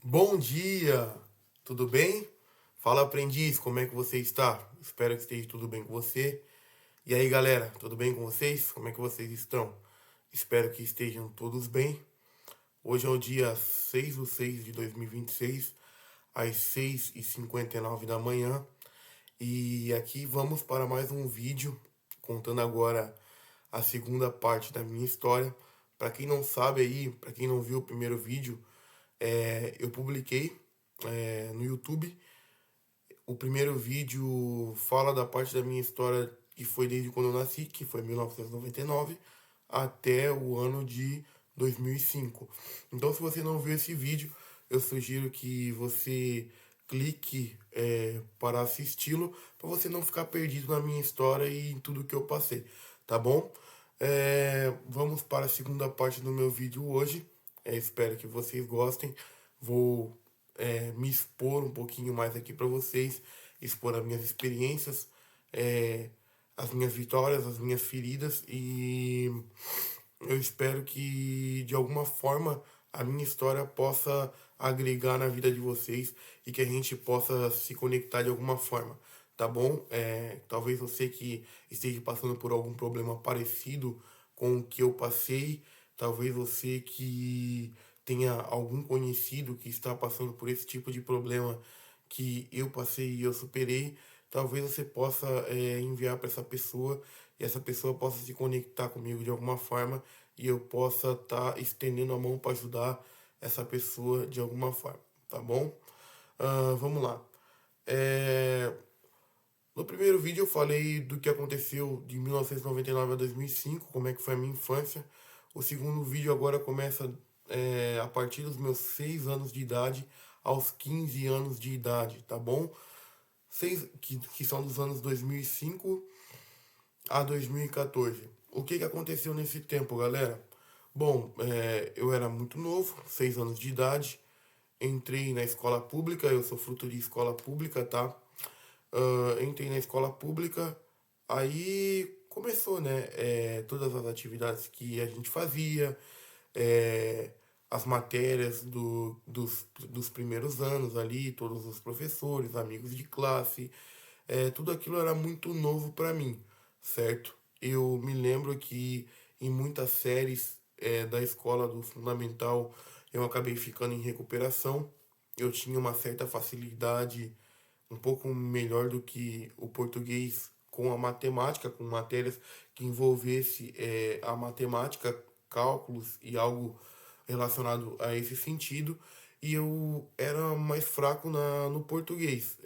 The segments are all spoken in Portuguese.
Bom dia, tudo bem? Fala, aprendiz, como é que você está? Espero que esteja tudo bem com você. E aí, galera, tudo bem com vocês? Como é que vocês estão? Espero que estejam todos bem. Hoje é o dia 6/6 de 2026, às 6h59 da manhã. E aqui vamos para mais um vídeo, contando agora a segunda parte da minha história. Para quem não sabe aí, para quem não viu o primeiro vídeo, eu publiquei no YouTube. O primeiro vídeo fala da parte da minha história que foi desde quando eu nasci, que foi 1999, até o ano de 2005. Então, se você não viu esse vídeo, eu sugiro que você clique para assisti-lo, para você não ficar perdido na minha história e em tudo que eu passei, tá bom? Vamos para a segunda parte do meu vídeo hoje. Espero que vocês gostem. Vou me expor um pouquinho mais aqui para vocês, expor as minhas experiências, é, as minhas vitórias, as minhas feridas, e eu espero que de alguma forma a minha história possa agregar na vida de vocês e que a gente possa se conectar de alguma forma, tá bom? Talvez você que esteja passando por algum problema parecido com o que eu passei, talvez você que tenha algum conhecido que está passando por esse tipo de problema que eu passei e eu superei, talvez você possa enviar para essa pessoa e essa pessoa possa se conectar comigo de alguma forma e eu possa estar estendendo a mão para ajudar essa pessoa de alguma forma, tá bom? Vamos lá. É, No primeiro vídeo eu falei do que aconteceu de 1999 a 2005, como é que foi a minha infância. O segundo vídeo agora começa a partir dos meus 6 anos de idade aos 15 anos de idade, tá bom? Que são dos anos 2005 a 2014. O que aconteceu nesse tempo, galera? Bom, eu era muito novo, 6 anos de idade, entrei na escola pública, eu sou fruto de escola pública, tá? Entrei na escola pública, aí começou, né? Todas as atividades que a gente fazia, é, as matérias dos primeiros anos ali, todos os professores, amigos de classe, tudo aquilo era muito novo para mim, certo? Eu me lembro que em muitas séries da escola do fundamental eu acabei ficando em recuperação. Eu tinha uma certa facilidade um pouco melhor do que o português com a matemática, com matérias que envolvesse a matemática, cálculos e algo relacionado a esse sentido. E eu era mais fraco no português,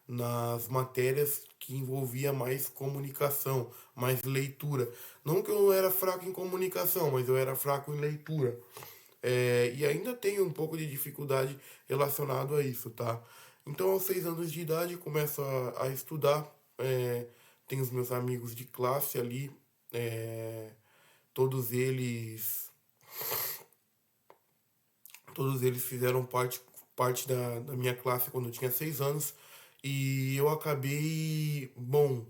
nas matérias que envolvia mais comunicação, mais leitura. Não que eu era fraco em comunicação, mas eu era fraco em leitura. E ainda tenho um pouco de dificuldade relacionado a isso, tá? Então, aos 6 anos de idade, começo a estudar. Tenho os meus amigos de classe ali, é, todos eles, todos eles fizeram parte da minha classe quando eu tinha 6 anos. E eu acabei, bom,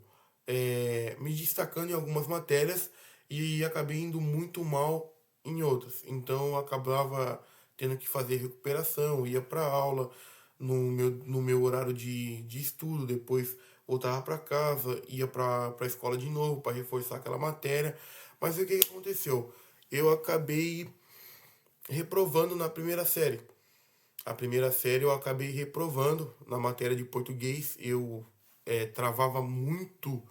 me destacando em algumas matérias e acabei indo muito mal em outras. Então eu acabava tendo que fazer recuperação, ia para aula no meu horário de estudo, depois voltava para casa, ia para a escola de novo para reforçar aquela matéria. Mas o que aconteceu? Eu acabei reprovando na primeira série. A primeira série eu acabei reprovando na matéria de português. Eu travava muito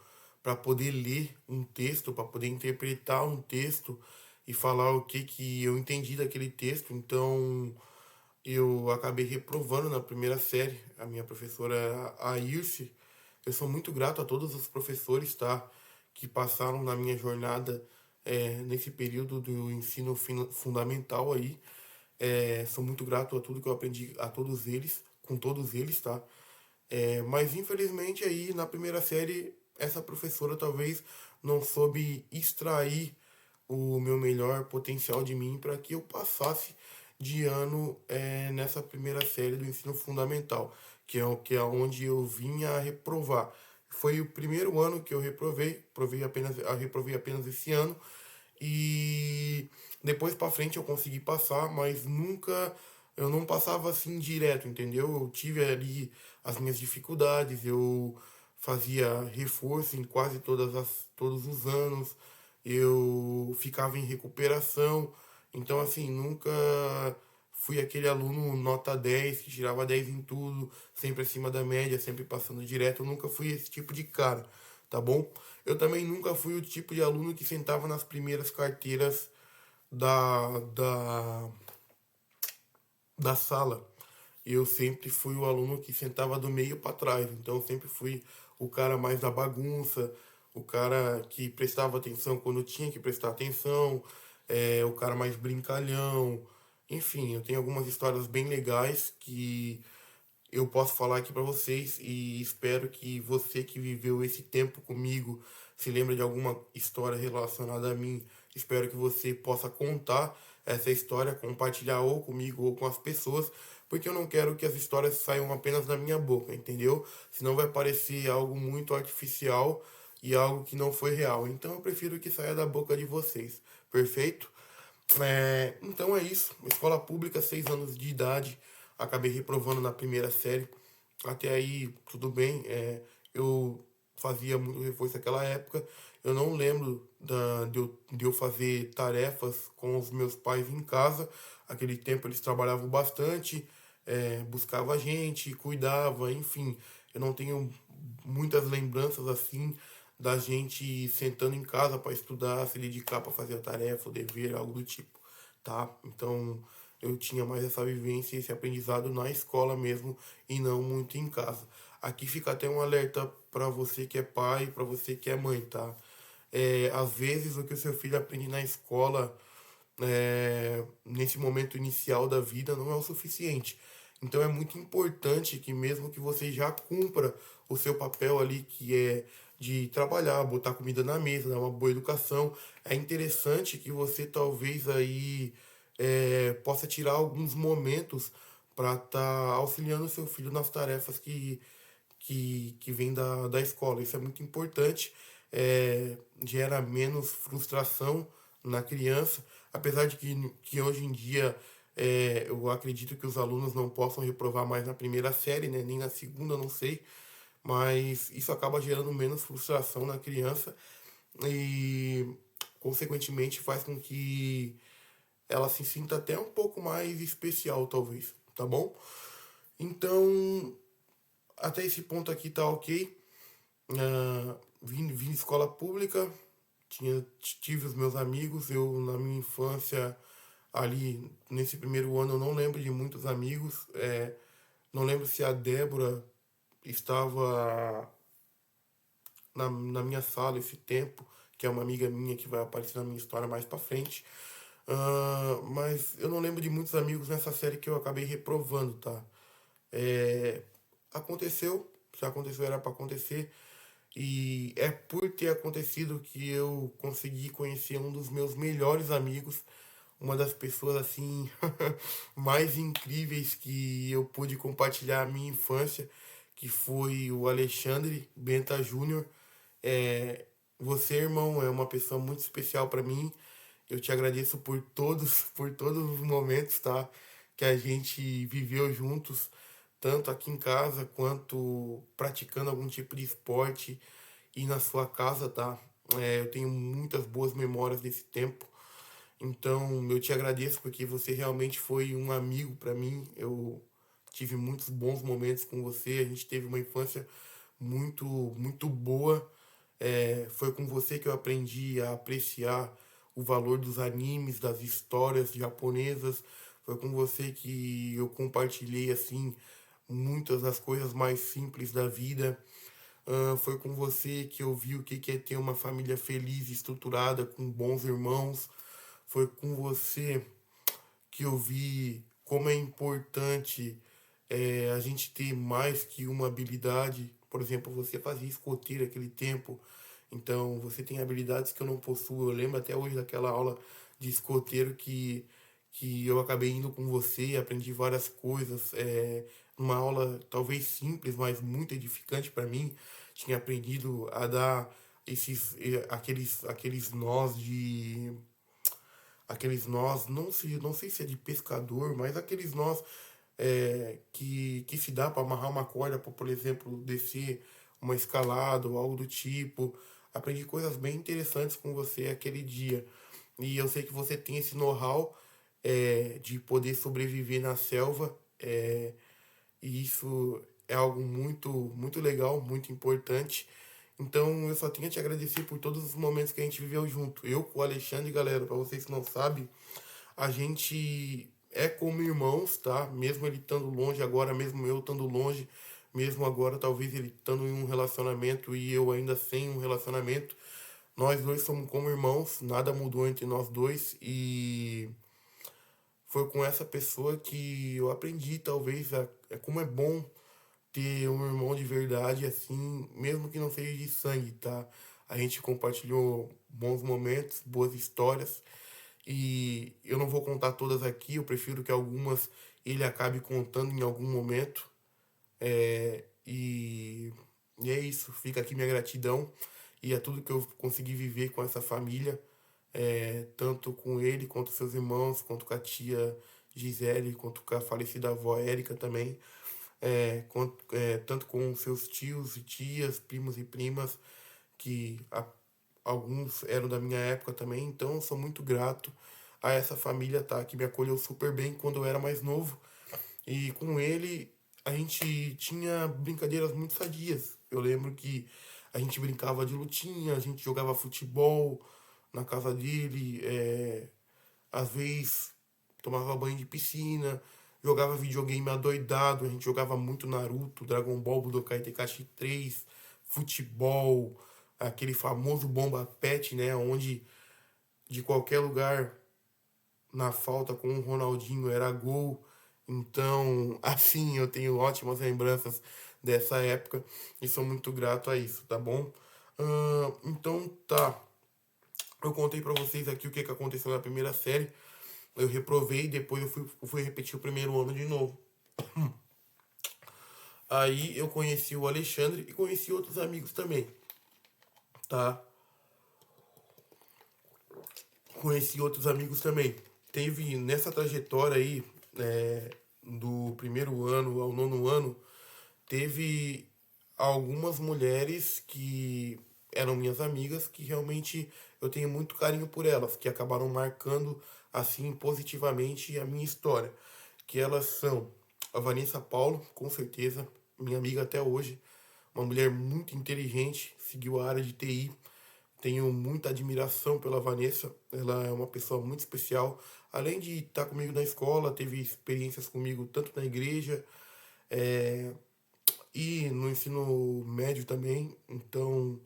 para poder ler um texto, para poder interpretar um texto e falar o que eu entendi daquele texto. Então eu acabei reprovando na primeira série. A minha professora era a Irce. Eu sou muito grato a todos os professores, tá? Que passaram na minha jornada nesse período do ensino fundamental aí. Sou muito grato a tudo que eu aprendi a todos eles, com todos eles, tá? Mas infelizmente aí na primeira série essa professora talvez não soube extrair o meu melhor potencial de mim para que eu passasse de ano nessa primeira série do ensino fundamental, que é onde eu vinha a reprovar. Foi o primeiro ano que eu reprovei apenas esse ano e depois para frente eu consegui passar, mas nunca eu não passava assim direto, entendeu? Eu tive ali as minhas dificuldades, eu fazia reforço em quase todos os anos, eu ficava em recuperação, então assim, nunca fui aquele aluno nota 10 que tirava 10 em tudo, sempre acima da média, sempre passando direto, eu nunca fui esse tipo de cara, tá bom? Eu também nunca fui o tipo de aluno que sentava nas primeiras carteiras da, da, da sala. Eu sempre fui o aluno que sentava do meio para trás, então eu sempre fui o cara mais da bagunça, o cara que prestava atenção quando tinha que prestar atenção, o cara mais brincalhão. Enfim, eu tenho algumas histórias bem legais que eu posso falar aqui para vocês e espero que você que viveu esse tempo comigo se lembre de alguma história relacionada a mim. Espero que você possa contar essa história, compartilhar ou comigo ou com as pessoas, porque eu não quero que as histórias saiam apenas da minha boca, entendeu? Senão vai parecer algo muito artificial e algo que não foi real. Então eu prefiro que saia da boca de vocês, perfeito? Então é isso. Escola pública, 6 anos de idade. Acabei reprovando na primeira série. Até aí, tudo bem. Eu fazia muito reforço naquela época. Eu não lembro de eu fazer tarefas com os meus pais em casa. Aquele tempo eles trabalhavam bastante, buscava a gente, cuidava, enfim. Eu não tenho muitas lembranças assim da gente sentando em casa para estudar, se dedicar para fazer a tarefa, o dever, algo do tipo, tá? Então eu tinha mais essa vivência, esse aprendizado na escola mesmo e não muito em casa. Aqui fica até um alerta para você que é pai, para você que é mãe, tá? Às vezes o que o seu filho aprende na escola nesse momento inicial da vida não é o suficiente. Então é muito importante que mesmo que você já cumpra o seu papel ali, que é de trabalhar, botar comida na mesa, dar uma boa educação, é interessante que você talvez aí possa tirar alguns momentos para estar auxiliando o seu filho nas tarefas que vem da escola. Isso é muito importante, gera menos frustração na criança, apesar de que hoje em dia eu acredito que os alunos não possam reprovar mais na primeira série, né, nem na segunda, não sei, mas isso acaba gerando menos frustração na criança e, consequentemente, faz com que ela se sinta até um pouco mais especial, talvez, tá bom? Então, até esse ponto aqui tá ok. Vim de escola pública, tive os meus amigos. Eu, na minha infância, ali nesse primeiro ano, eu não lembro de muitos amigos. Não lembro se a Débora estava na minha sala esse tempo, que é uma amiga minha que vai aparecer na minha história mais pra frente. Mas eu não lembro de muitos amigos nessa série que eu acabei reprovando, tá? É, aconteceu, se aconteceu era para acontecer. E é por ter acontecido que eu consegui conhecer um dos meus melhores amigos, uma das pessoas assim mais incríveis que eu pude compartilhar a minha infância, que foi o Alexandre Benta Júnior. É, você, irmão, é uma pessoa muito especial para mim. Eu te agradeço por todos, por todos os momentos, tá? Que a gente viveu juntos, tanto aqui em casa quanto praticando algum tipo de esporte e na sua casa, tá? Eu tenho muitas boas memórias desse tempo. Então, eu te agradeço porque você realmente foi um amigo para mim. Eu tive muitos bons momentos com você. A gente teve uma infância muito, muito boa. Foi com você que eu aprendi a apreciar o valor dos animes, das histórias japonesas. Foi com você que eu compartilhei assim muitas das coisas mais simples da vida. Foi com você que eu vi o que é ter uma família feliz, estruturada, com bons irmãos. Foi com você que eu vi como é importante a gente ter mais que uma habilidade. Por exemplo, você fazia escoteiro aquele tempo, então você tem habilidades que eu não possuo. Eu lembro até hoje daquela aula de escoteiro que eu acabei indo com você e aprendi várias coisas. Uma aula talvez simples, mas muito edificante para mim. Tinha aprendido a dar aqueles nós de aqueles nós, não sei se é de pescador, mas aqueles nós que se dá para amarrar uma corda para, por exemplo, descer uma escalada ou algo do tipo. Aprendi coisas bem interessantes com você aquele dia. E eu sei que você tem esse know-how de poder sobreviver na selva. E isso é algo muito legal, muito importante. Então eu só tenho a te agradecer por todos os momentos que a gente viveu junto. Eu com o Alexandre, galera, para vocês que não sabem, a gente é como irmãos, tá? Mesmo ele estando longe agora, mesmo eu estando longe, mesmo agora, talvez ele estando em um relacionamento e eu ainda sem um relacionamento, nós dois somos como irmãos, nada mudou entre nós dois e foi com essa pessoa que eu aprendi, talvez, como é bom ter um irmão de verdade, assim, mesmo que não seja de sangue, tá? A gente compartilhou bons momentos, boas histórias, e eu não vou contar todas aqui, eu prefiro que algumas ele acabe contando em algum momento. É, e é isso, fica aqui minha gratidão e é tudo que eu consegui viver com essa família, tanto com ele, quanto seus irmãos, quanto com a tia Gisele, quanto com a falecida avó Érica também, tanto com seus tios e tias, primos e primas, que alguns eram da minha época também, então eu sou muito grato a essa família, tá, que me acolheu super bem quando eu era mais novo. E com ele a gente tinha brincadeiras muito sadias. Eu lembro que a gente brincava de lutinha, a gente jogava futebol na casa dele, às vezes tomava banho de piscina, jogava videogame adoidado, a gente jogava muito Naruto, Dragon Ball, Budokai Tenkaichi 3, futebol, aquele famoso bomba pet, né, onde de qualquer lugar na falta com o Ronaldinho era gol. Então, assim, eu tenho ótimas lembranças dessa época e sou muito grato a isso, tá bom? Então, tá. Eu contei pra vocês aqui o que aconteceu na primeira série. Eu reprovei, depois eu fui repetir o primeiro ano de novo. Aí eu conheci o Alexandre e conheci outros amigos também, tá? Conheci outros amigos também. Teve nessa trajetória aí, do primeiro ano ao nono ano, teve algumas mulheres que eram minhas amigas que realmente eu tenho muito carinho por elas, que acabaram marcando assim positivamente a minha história. Que elas são a Vanessa Paulo, com certeza, minha amiga até hoje, uma mulher muito inteligente, seguiu a área de TI. Tenho muita admiração pela Vanessa, ela é uma pessoa muito especial. Além de estar comigo na escola, teve experiências comigo tanto na igreja, e no ensino médio também, então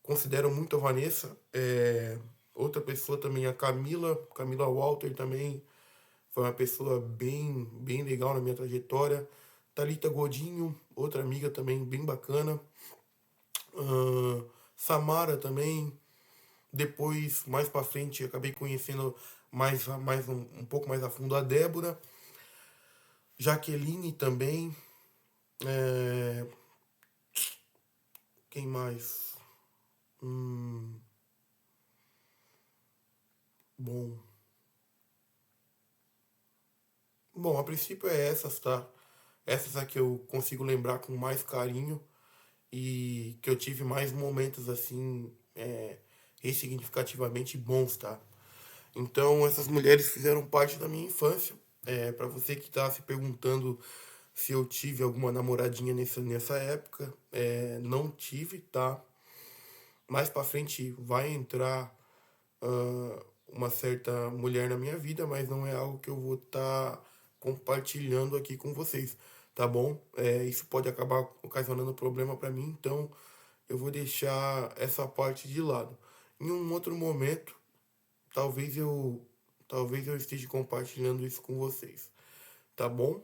considero muito a Vanessa. Outra pessoa também, a Camila Walter também foi uma pessoa bem legal na minha trajetória. Thalita Godinho, outra amiga também bem bacana. Samara também. Depois, mais pra frente, acabei conhecendo um pouco mais a fundo a Débora. Jaqueline também. É, quem mais? Bom. Bom, a princípio é essas, tá? Essas é que eu consigo lembrar com mais carinho e que eu tive mais momentos assim, ressignificativamente bons, tá? Então, essas mulheres fizeram parte da minha infância. Para você que tá se perguntando se eu tive alguma namoradinha nessa época, não tive, tá? Mais pra frente vai entrar uma certa mulher na minha vida, mas não é algo que eu vou estar compartilhando aqui com vocês, tá bom? Isso pode acabar ocasionando problema para mim, então eu vou deixar essa parte de lado. Em um outro momento, talvez eu talvez eu esteja compartilhando isso com vocês, tá bom?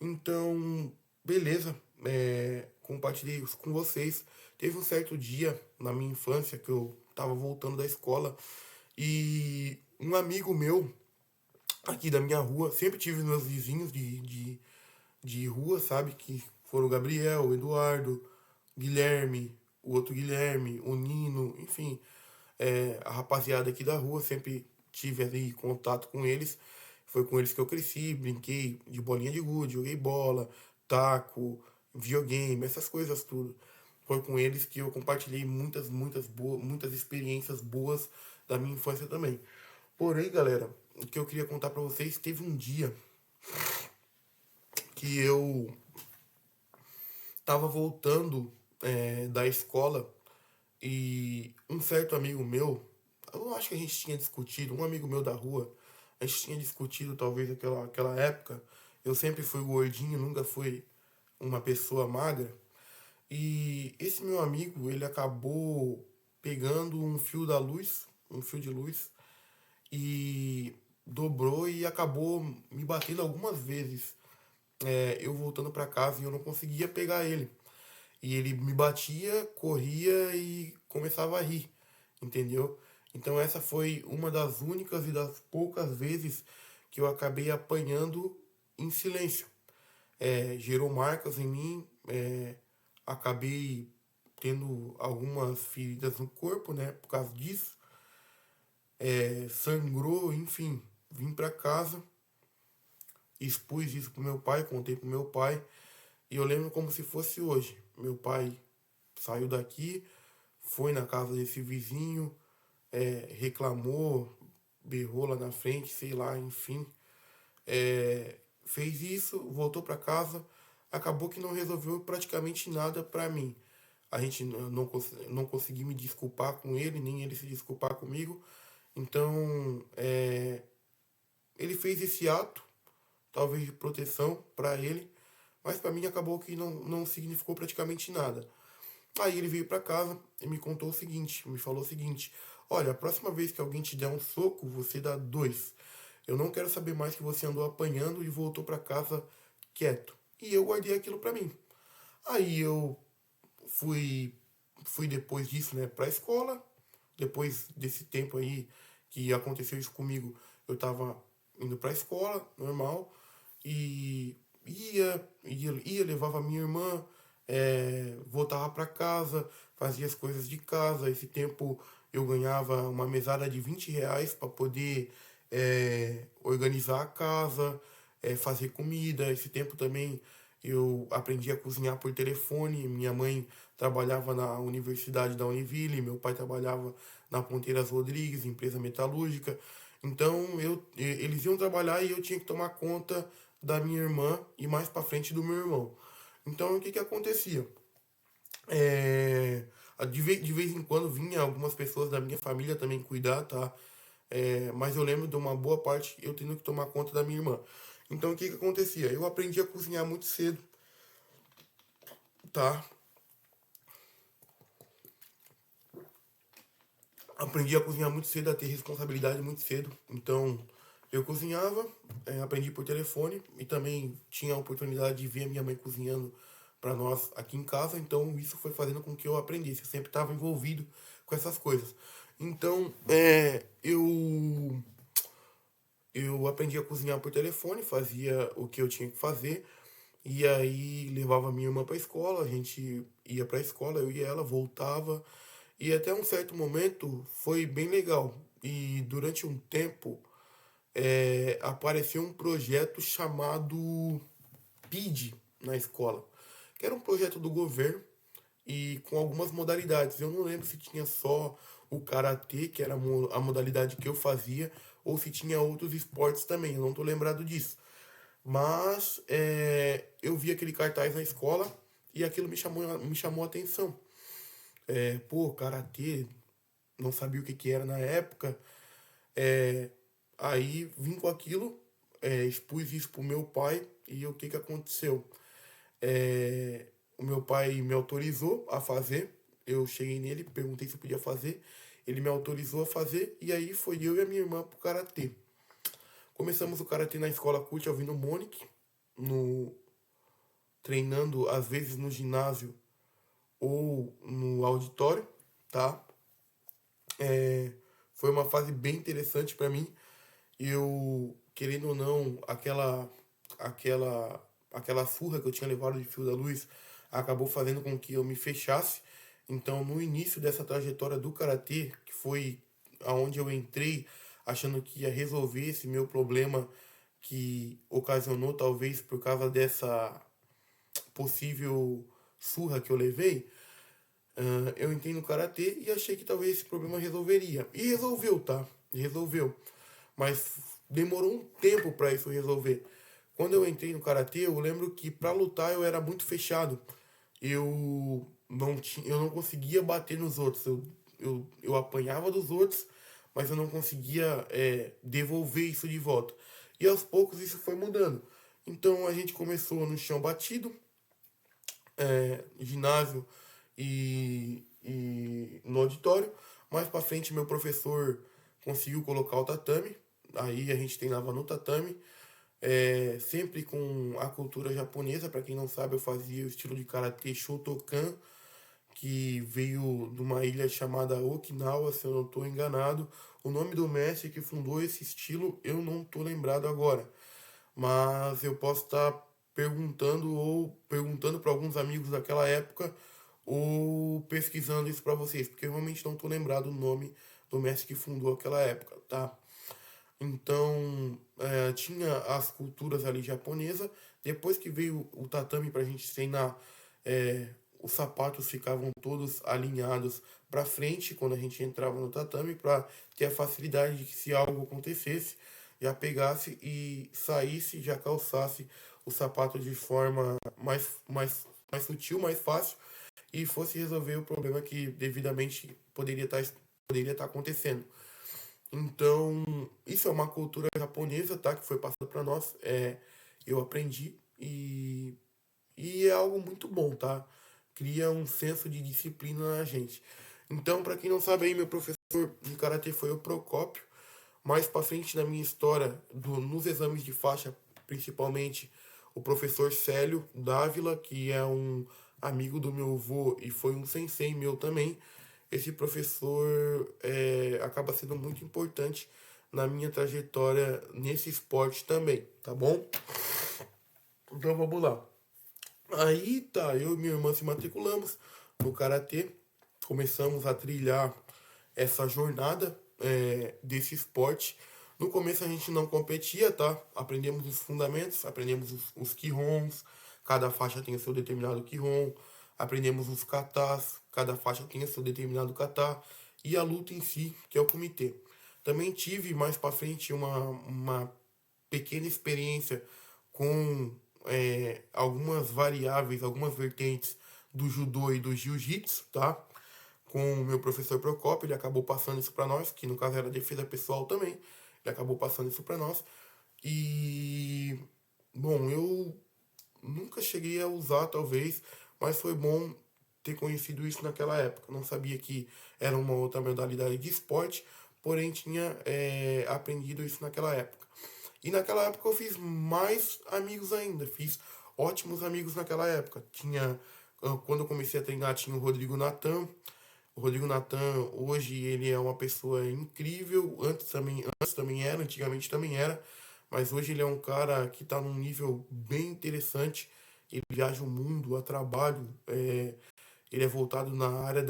Então, beleza, compartilhei isso com vocês. Teve um certo dia na minha infância que eu tava voltando da escola e um amigo meu aqui da minha rua, sempre tive meus vizinhos de rua, sabe? Que foram o Gabriel, o Eduardo, Guilherme, o outro Guilherme, o Nino, enfim, a rapaziada aqui da rua sempre tive ali contato com eles. Foi com eles que eu cresci, brinquei de bolinha de gude, joguei bola, taco, videogame, essas coisas tudo. Foi com eles que eu compartilhei muitas experiências boas da minha infância também. Porém, galera, o que eu queria contar pra vocês, teve um dia que eu tava voltando da escola e um certo amigo meu, eu acho que a gente tinha discutido, um amigo meu da rua, a gente tinha discutido talvez aquela época. Eu sempre fui gordinho, nunca fui uma pessoa magra. E esse meu amigo, ele acabou pegando um fio da luz, um fio de luz, e dobrou e acabou me batendo algumas vezes. Eu voltando para casa e eu não conseguia pegar ele. E ele me batia, corria e começava a rir, entendeu? Então essa foi uma das únicas e das poucas vezes que eu acabei apanhando em silêncio. Gerou marcas em mim, acabei tendo algumas feridas no corpo, né, por causa disso. Sangrou, enfim, vim para casa, expus isso pro meu pai, contei pro meu pai, e eu lembro como se fosse hoje. Meu pai saiu daqui, foi na casa desse vizinho, reclamou, berrou lá na frente, sei lá, enfim. Fez isso, voltou para casa, acabou que não resolveu praticamente nada para mim. A gente não consegui me desculpar com ele, nem ele se desculpar comigo. Então, ele fez esse ato, talvez de proteção para ele, mas para mim acabou que não significou praticamente nada. Aí ele veio para casa e me contou o seguinte, me falou o seguinte: olha, a próxima vez que alguém te der um soco, você dá dois. Eu não quero saber mais que você andou apanhando e voltou para casa quieto. E eu guardei aquilo para mim. Aí eu fui fui depois disso, né, para a escola. Depois desse tempo aí que aconteceu isso comigo, eu tava indo para a escola, normal, e levava minha irmã, voltava para casa, fazia as coisas de casa. Esse tempo eu ganhava uma mesada de R$ 20 para poder organizar a casa, fazer comida. Esse tempo também eu aprendi a cozinhar por telefone. Minha mãe trabalhava na Universidade da Univille, meu pai trabalhava na Ponteiras Rodrigues, empresa metalúrgica. Então eles iam trabalhar e eu tinha que tomar conta da minha irmã e mais para frente do meu irmão. Então o que que acontecia? É, de vez em quando vinha algumas pessoas da minha família também cuidar, tá? Mas eu lembro de uma boa parte eu tendo que tomar conta da minha irmã. Então o que que acontecia? Eu aprendi a cozinhar muito cedo, tá? Aprendi a cozinhar muito cedo, a ter responsabilidade muito cedo. Então, eu cozinhava, aprendi por telefone e também tinha a oportunidade de ver a minha mãe cozinhando para nós aqui em casa. Então, isso foi fazendo com que eu aprendesse. Eu sempre estava envolvido com essas coisas. Então, eu aprendi a cozinhar por telefone, fazia o que eu tinha que fazer. E aí levava minha irmã para a escola, a gente ia para a escola, eu e ela, voltava. E até um certo momento foi bem legal. E durante um tempo apareceu um projeto chamado PID na escola, que era um projeto do governo e com algumas modalidades. Eu não lembro se tinha só o karatê, que era a modalidade que eu fazia, ou se tinha outros esportes também. Eu não tô lembrado disso. Mas eu vi aquele cartaz na escola e aquilo me chamou a atenção. Pô, karatê, não sabia o que que era na época. É, Aí vim com aquilo, expus isso pro meu pai e o que que aconteceu? É, o meu pai me autorizou a fazer. Eu cheguei nele, perguntei se eu podia fazer. Ele me autorizou a fazer e aí foi eu e a minha irmã pro karatê. Começamos o karatê na escola Cult Alvino Monique, no, treinando às vezes no ginásio ou no auditório, tá? É, Foi uma fase bem interessante para mim. Eu, querendo ou não, aquela surra que eu tinha levado de fio da luz acabou fazendo com que eu me fechasse. Então, no início dessa trajetória do karatê, que foi aonde eu entrei, achando que ia resolver esse meu problema que ocasionou talvez por causa dessa possível surra que eu levei. Eu entrei no karatê e achei que talvez esse problema resolveria. E resolveu, tá? Resolveu. Mas demorou um tempo para isso resolver. Quando eu entrei no karatê, eu lembro que para lutar eu era muito fechado. Eu não conseguia bater nos outros. Eu apanhava dos outros, mas eu não conseguia devolver isso de volta. E aos poucos isso foi mudando. Então a gente começou no chão batido, ginásio e no auditório. Mais para frente, meu professor conseguiu colocar o tatame. Aí a gente treinava no tatame, sempre com a cultura japonesa. Para quem não sabe, eu fazia o estilo de karatê Shotokan, que veio de uma ilha chamada Okinawa, se eu não estou enganado. O nome do mestre que fundou esse estilo eu não estou lembrado agora, mas eu posso estar perguntando para alguns amigos daquela época ou pesquisando isso para vocês, porque eu realmente não estou lembrado o nome do mestre que fundou aquela época, tá? Então, tinha as culturas ali japonesa. Depois que veio o tatame para a gente treinar, os sapatos ficavam todos alinhados para frente quando a gente entrava no tatame, para ter a facilidade de que se algo acontecesse, já pegasse e saísse, já calçasse o sapato de forma mais sutil, mais fácil, e fosse resolver o problema que devidamente poderia estar acontecendo. Então, isso é uma cultura japonesa, tá? Que foi passada para nós. Eu aprendi e é algo muito bom, tá? Cria um senso de disciplina na gente. Então, para quem não sabe aí, meu professor de karatê foi o Procópio. Mais para frente na minha história, nos exames de faixa, principalmente, o professor Célio Dávila, que é um amigo do meu avô e foi um sensei meu também. Esse professor acaba sendo muito importante na minha trajetória nesse esporte também, tá bom? Então vamos lá. Aí tá, eu e minha irmã se matriculamos no karatê, começamos a trilhar essa jornada desse esporte. No começo a gente não competia, tá? Aprendemos os fundamentos, aprendemos os kihons, cada faixa tem o seu determinado kihon, aprendemos os katas, cada faixa tem o seu determinado kata, e a luta em si, que é o comitê. Também tive mais para frente uma pequena experiência com algumas variáveis, algumas vertentes do judô e do jiu-jitsu, tá? Com o meu professor Procopio, ele acabou passando isso para nós, que no caso era defesa pessoal também. Ele acabou passando isso para nós. E bom, eu nunca cheguei a usar talvez, mas foi bom ter conhecido isso naquela época. Não sabia que era uma outra modalidade de esporte, porém tinha aprendido isso naquela época. E naquela época eu fiz mais amigos ainda, fiz ótimos amigos naquela época. Quando eu comecei a treinar, tinha o Rodrigo Natan. O Rodrigo Natan, hoje, ele é uma pessoa incrível. Antes também era, antigamente também era. Mas hoje ele é um cara que está num nível bem interessante. Ele viaja o mundo a trabalho. Ele é voltado na área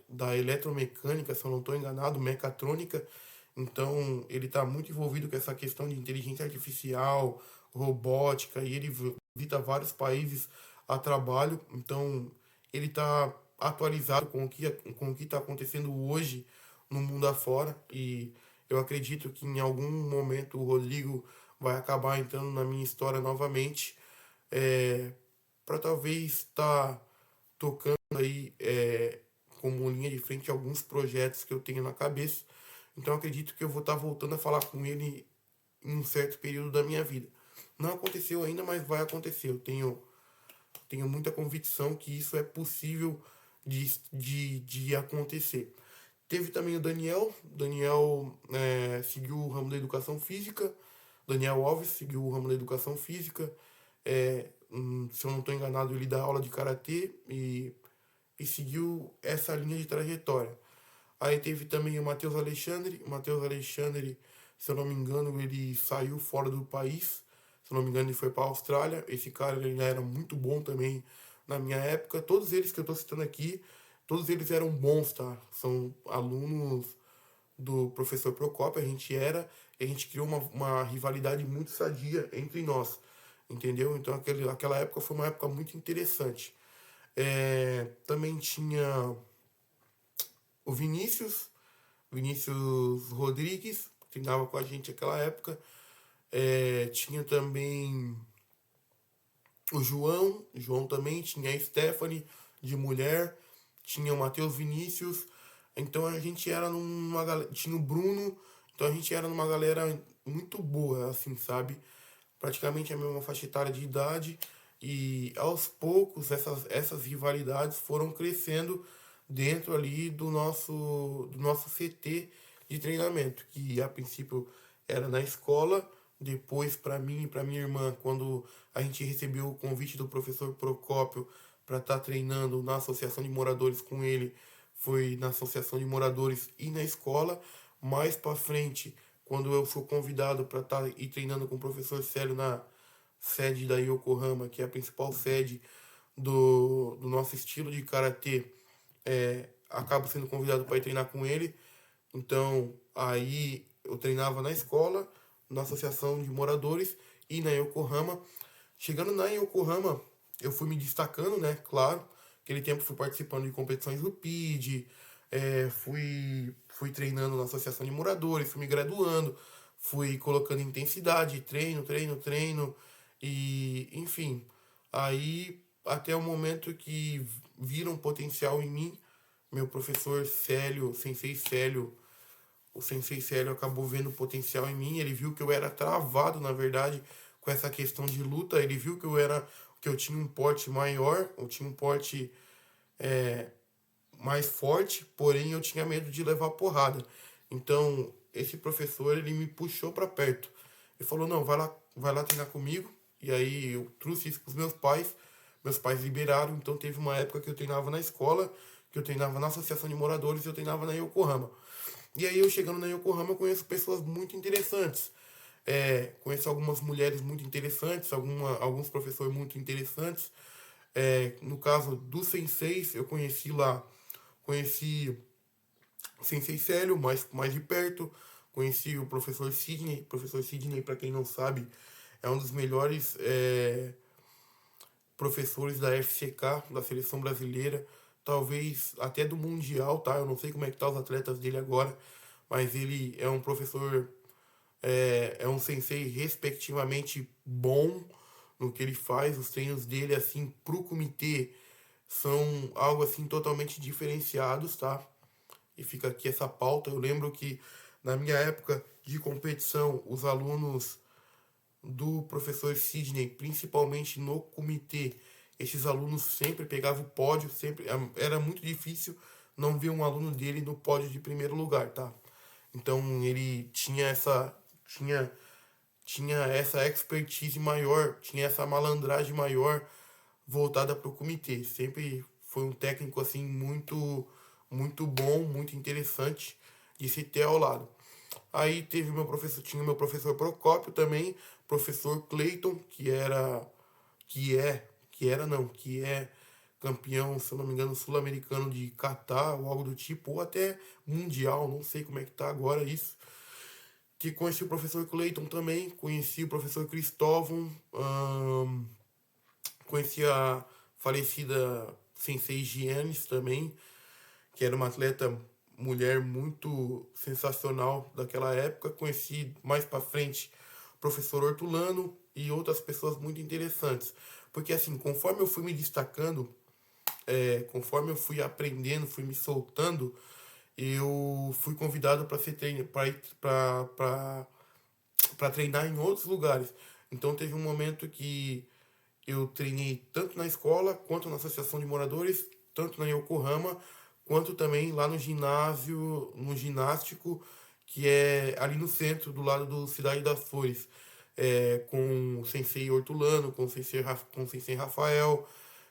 da eletromecânica, se eu não estou enganado, mecatrônica. Então, ele está muito envolvido com essa questão de inteligência artificial, robótica, e ele visita vários países a trabalho. Então, ele está atualizado com o que está acontecendo hoje no mundo afora. E eu acredito que em algum momento o Rodrigo vai acabar entrando na minha história novamente, para talvez estar tocando aí como linha de frente alguns projetos que eu tenho na cabeça. Então acredito que eu vou estar voltando a falar com ele em um certo período da minha vida. Não aconteceu ainda, mas vai acontecer. Tenho muita convicção que isso é possível de acontecer. Teve também o Daniel. Daniel seguiu o ramo da educação física. Daniel Alves seguiu o ramo da educação física. Se eu não estou enganado, ele dá aula de karatê e seguiu essa linha de trajetória. Aí teve também o Matheus Alexandre. O Matheus Alexandre, se eu não me engano, ele saiu fora do país. Se eu não me engano, ele foi para a Austrália. Esse cara ele já era muito bom também na minha época. Todos eles que eu estou citando aqui, todos eles eram bons, tá? São alunos do professor Procópio, a gente criou uma rivalidade muito sadia entre nós, entendeu? Então aquela época foi uma época muito interessante. Também tinha o Vinícius Rodrigues, que treinava com a gente naquela época. Tinha também o João também, tinha a Stephanie, de mulher, tinha o Matheus Vinícius. Então a gente era numa galera. Tinha o Bruno, então a gente era numa galera muito boa, assim, sabe? Praticamente a mesma faixa etária de idade. E aos poucos essas rivalidades foram crescendo dentro ali do nosso CT de treinamento, que a princípio era na escola, depois para mim e para minha irmã, quando a gente recebeu o convite do professor Procópio para estar treinando na associação de moradores com ele, foi na associação de moradores e na escola. Mais para frente, quando eu sou convidado para estar e treinando com o professor Célio na sede da Yokohama, que é a principal sede do nosso estilo de karatê, acabo sendo convidado para ir treinar com ele. Então, aí eu treinava na escola, na associação de moradores e na Yokohama. Chegando na Yokohama, eu fui me destacando, né? Claro, aquele tempo fui participando de competições do PID, fui treinando na associação de moradores, fui me graduando, fui colocando intensidade, treino, e enfim. Aí, até o momento que viram potencial em mim, meu professor Célio, Sensei Célio, o Sensei Célio acabou vendo potencial em mim. Ele viu que eu era travado, na verdade, com essa questão de luta. Ele viu que eu tinha um porte maior, eu tinha um porte mais forte, porém eu tinha medo de levar porrada. Então, esse professor, ele me puxou para perto. Ele falou: "Não, vai lá treinar comigo". E aí eu trouxe isso pros meus pais. Meus pais liberaram, então teve uma época que eu treinava na escola, que eu treinava na associação de moradores e eu treinava na Yokohama. E aí eu chegando na Yokohama, eu conheço pessoas muito interessantes. Conheço algumas mulheres muito interessantes, alguns professores muito interessantes. No caso dos senseis, eu conheci o sensei Célio mais de perto, conheci o professor Sidney. Professor Sidney, para quem não sabe, é um dos melhores professores da FCK, da seleção brasileira, talvez até do Mundial, tá? Eu não sei como é que tá os atletas dele agora, mas ele é um professor, é um sensei respectivamente bom no que ele faz. Os treinos dele, assim, pro comitê são algo, assim, totalmente diferenciados, tá? E fica aqui essa pauta. Eu lembro que na minha época de competição, os alunos do professor Sidney, principalmente no comitê, esses alunos sempre pegavam o pódio, sempre era muito difícil não ver um aluno dele no pódio de primeiro lugar, tá? Então ele tinha tinha essa expertise maior, tinha essa malandragem maior voltada para o comitê. Sempre foi um técnico assim muito bom, muito interessante de se ter ao lado. Aí tinha meu professor Procópio também, professor Clayton, que é campeão, se eu não me engano, sul-americano de kata ou algo do tipo, ou até mundial, não sei como é que tá agora isso. Que conheci o professor Clayton também, conheci o professor Cristóvão, conheci a falecida Sensei Giannis também, que era uma atleta mulher muito sensacional daquela época. Conheci mais para frente o professor Hortulano e outras pessoas muito interessantes. Porque assim, conforme eu fui me destacando, conforme eu fui aprendendo, fui me soltando, eu fui convidado para ser treino, para treinar em outros lugares. Então teve um momento que eu treinei tanto na escola, quanto na associação de moradores, tanto na Yokohama, quanto também lá no ginásio, no ginástico, que é ali no centro, do lado do Cidade das Flores, com o sensei Hortulano, com o sensei Rafael,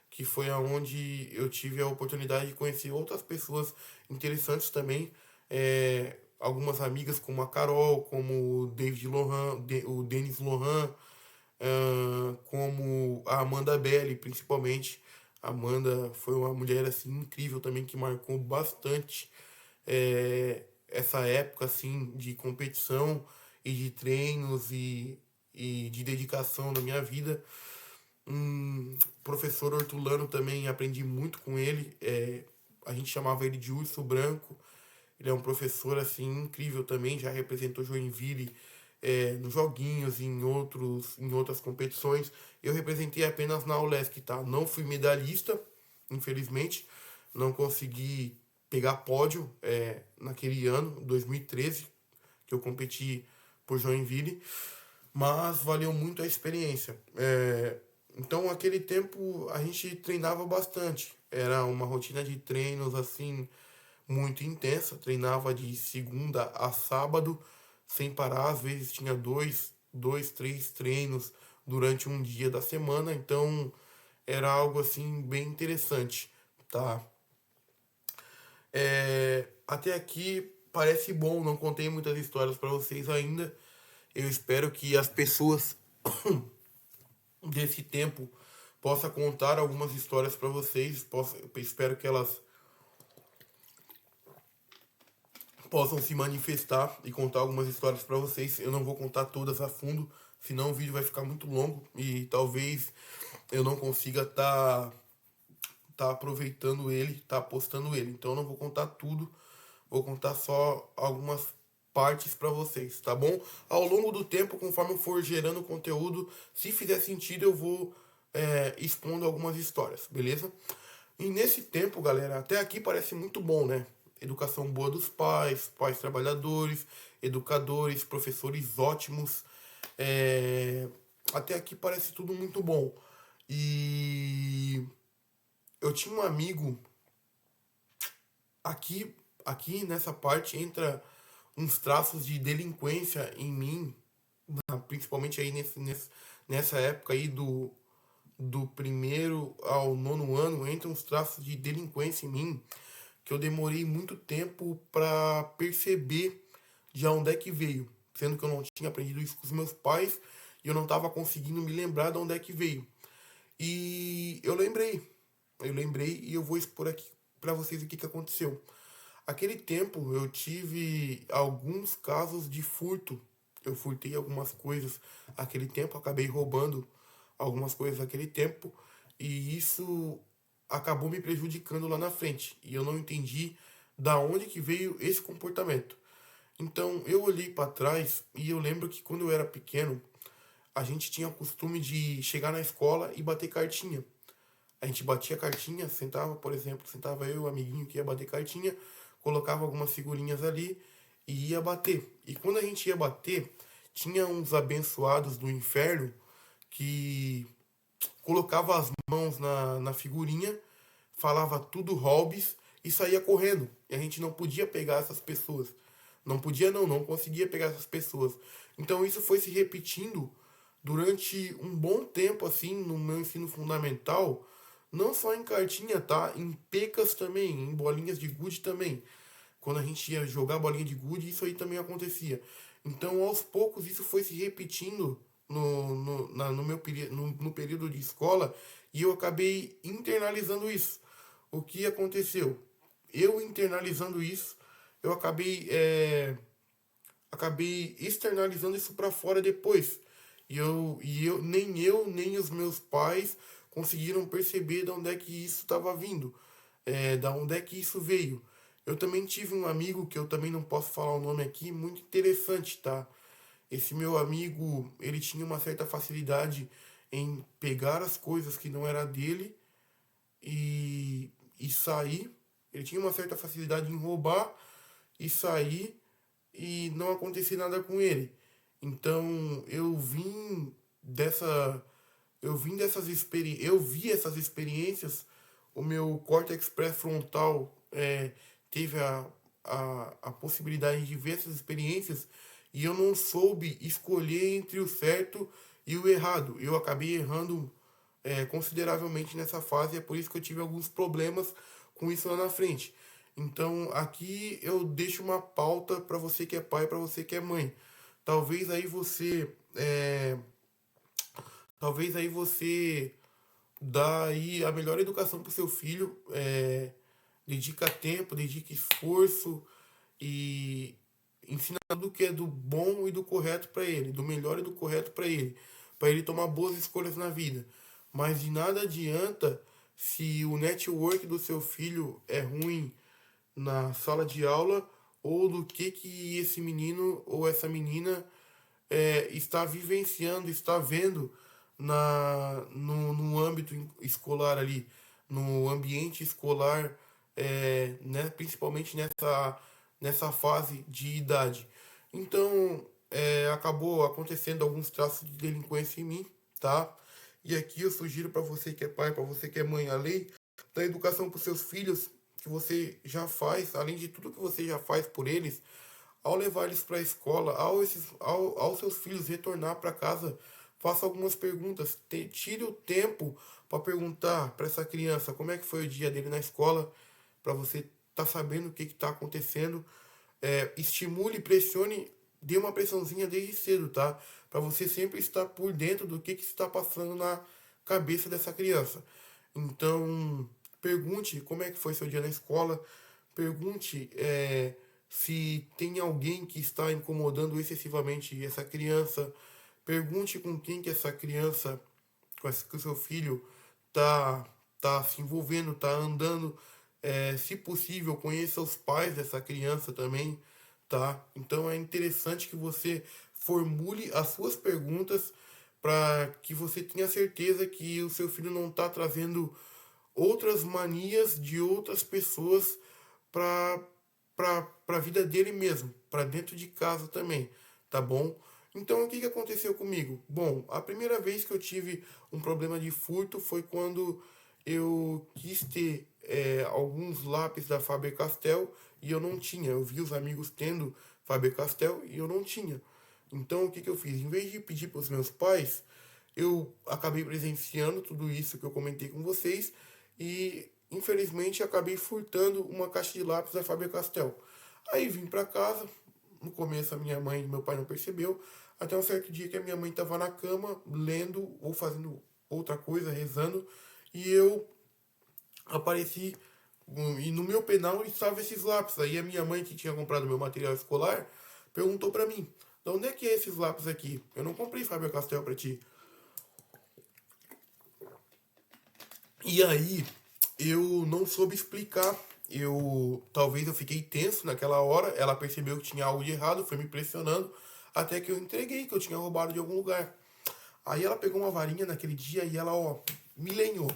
que foi aonde eu tive a oportunidade de conhecer outras pessoas interessantes também, algumas amigas como a Carol, como o David Lohan, o Denis Lohan, como a Amanda Belli, principalmente. A Amanda foi uma mulher assim incrível também que marcou bastante essa época assim de competição e de treinos e de dedicação na minha vida. Professor Hortulano também aprendi muito com ele. A gente chamava ele de Urso Branco. Ele é um professor assim incrível também, já representou Joinville nos joguinhos e em outras competições. Eu representei apenas na ULESC, tá? Não fui medalhista, infelizmente. Não consegui pegar pódio naquele ano, 2013, que eu competi por Joinville, mas valeu muito a experiência. Então, aquele tempo a gente treinava bastante. Era uma rotina de treinos assim muito intensa. Treinava de segunda a sábado, sem parar. Às vezes tinha três treinos durante um dia da semana. Então, era algo assim bem interessante, tá? Até aqui parece bom. Não contei muitas histórias para vocês ainda. Eu espero que as pessoas desse tempo possa contar algumas histórias para vocês. Espero que elas possam se manifestar e contar algumas histórias para vocês. Eu não vou contar todas a fundo, senão o vídeo vai ficar muito longo e talvez eu não consiga tá aproveitando ele, tá postando ele. Então eu não vou contar tudo, vou contar só algumas partes para vocês, tá bom? Ao longo do tempo, conforme eu for gerando conteúdo, se fizer sentido, eu vou expondo algumas histórias, beleza? E nesse tempo, galera, até aqui parece muito bom, né? Educação boa dos pais, pais trabalhadores, educadores, professores ótimos. Até aqui parece tudo muito bom. E eu tinha um amigo aqui, aqui nessa parte entra uns traços de delinquência em mim, principalmente aí nessa época aí do primeiro ao nono ano, entra uns traços de delinquência em mim que eu demorei muito tempo para perceber de onde é que veio, sendo que eu não tinha aprendido isso com os meus pais e eu não estava conseguindo me lembrar de onde é que veio. E eu lembrei e eu vou expor aqui para vocês o que aconteceu. Aquele tempo eu tive alguns casos de furto. Eu furtei algumas coisas aquele tempo, acabei roubando algumas coisas naquele tempo e isso acabou me prejudicando lá na frente. E eu não entendi da onde que veio esse comportamento. Então eu olhei para trás e eu lembro que quando eu era pequeno, a gente tinha o costume de chegar na escola e bater cartinha. A gente batia cartinha, sentava, por exemplo, sentava eu e o amiguinho que ia bater cartinha, colocava algumas figurinhas ali e ia bater. E quando a gente ia bater, tinha uns abençoados do inferno que colocava as mãos na figurinha, falava tudo Hobbes e saía correndo. E a gente não podia pegar essas pessoas. Não podia não conseguia pegar essas pessoas. Então isso foi se repetindo durante um bom tempo assim no meu ensino fundamental, não só em cartinha, tá? Em pecas também, em bolinhas de gude também. Quando a gente ia jogar bolinha de gude, isso aí também acontecia. Então, aos poucos, isso foi se repetindo no meu no período de escola e eu acabei internalizando isso. O que aconteceu? Eu internalizando isso, eu acabei externalizando isso para fora depois. Nem os meus pais conseguiram perceber de onde é que isso estava vindo, da onde é que isso veio. Eu também tive um amigo, que eu também não posso falar o nome aqui, muito interessante, tá? Esse meu amigo, ele tinha uma certa facilidade em pegar as coisas que não era dele e sair. Ele tinha uma certa facilidade em roubar e sair e não acontecer nada com ele. Então eu vi essas experiências. O meu córtex pré-frontal teve a possibilidade de ver essas experiências e eu não soube escolher entre o certo e o errado. Eu acabei errando consideravelmente nessa fase, é por isso que eu tive alguns problemas com isso lá na frente. Então, aqui eu deixo uma pauta para você que é pai, para você que é mãe. Talvez aí você, talvez aí você dá aí a melhor educação para o seu filho, dedica tempo, dedica esforço e ensinando o que é do bom e do correto para ele, do melhor e do correto para ele tomar boas escolhas na vida. Mas de nada adianta se o network do seu filho é ruim na sala de aula ou do que esse menino ou essa menina está vivenciando, está vendo no âmbito escolar ali, no ambiente escolar, né, principalmente nessa fase de idade. Então, acabou acontecendo alguns traços de delinquência em mim, tá? E aqui eu sugiro para você que é pai, para você que é mãe, a lei da educação para os seus filhos, que você já faz, além de tudo que você já faz por eles, ao levar eles para a escola, aos seus filhos retornar para casa, faça algumas perguntas. Tire o tempo para perguntar para essa criança como é que foi o dia dele na escola, para você estar sabendo o que está acontecendo. Estimule, pressione, dê uma pressãozinha desde cedo, tá? Para você sempre estar por dentro do que está passando na cabeça dessa criança. Então, pergunte como é que foi seu dia na escola, pergunte se tem alguém que está incomodando excessivamente essa criança, pergunte com quem que essa criança, que o seu filho tá, tá se envolvendo, tá andando, se possível, conheça os pais dessa criança também, tá? Então é interessante que você formule as suas perguntas para que você tenha certeza que o seu filho não está trazendo outras manias de outras pessoas para para a vida dele mesmo, para dentro de casa também, tá bom? Então o que aconteceu comigo? Bom, a primeira vez que eu tive um problema de furto foi quando eu quis ter alguns lápis da Faber-Castell e eu não tinha. Eu vi os amigos tendo Faber-Castell e eu não tinha. Então o que eu fiz? Em vez de pedir para os meus pais, eu acabei presenciando tudo isso que eu comentei com vocês e infelizmente acabei furtando uma caixa de lápis da Faber-Castell. Aí vim para casa, no começo a minha mãe e meu pai não percebeu, até um certo dia que a minha mãe estava na cama lendo ou fazendo outra coisa, rezando, e eu apareci e no meu penal estava esses lápis. Aí a minha mãe que tinha comprado meu material escolar perguntou para mim: "De onde é que é esses lápis aqui? Eu não comprei Faber-Castell para ti." E aí eu não soube explicar. Talvez eu fiquei tenso naquela hora. Ela percebeu que tinha algo de errado, foi me pressionando até que eu entreguei que eu tinha roubado de algum lugar. Aí ela pegou uma varinha naquele dia e ela, ó, me lenhou.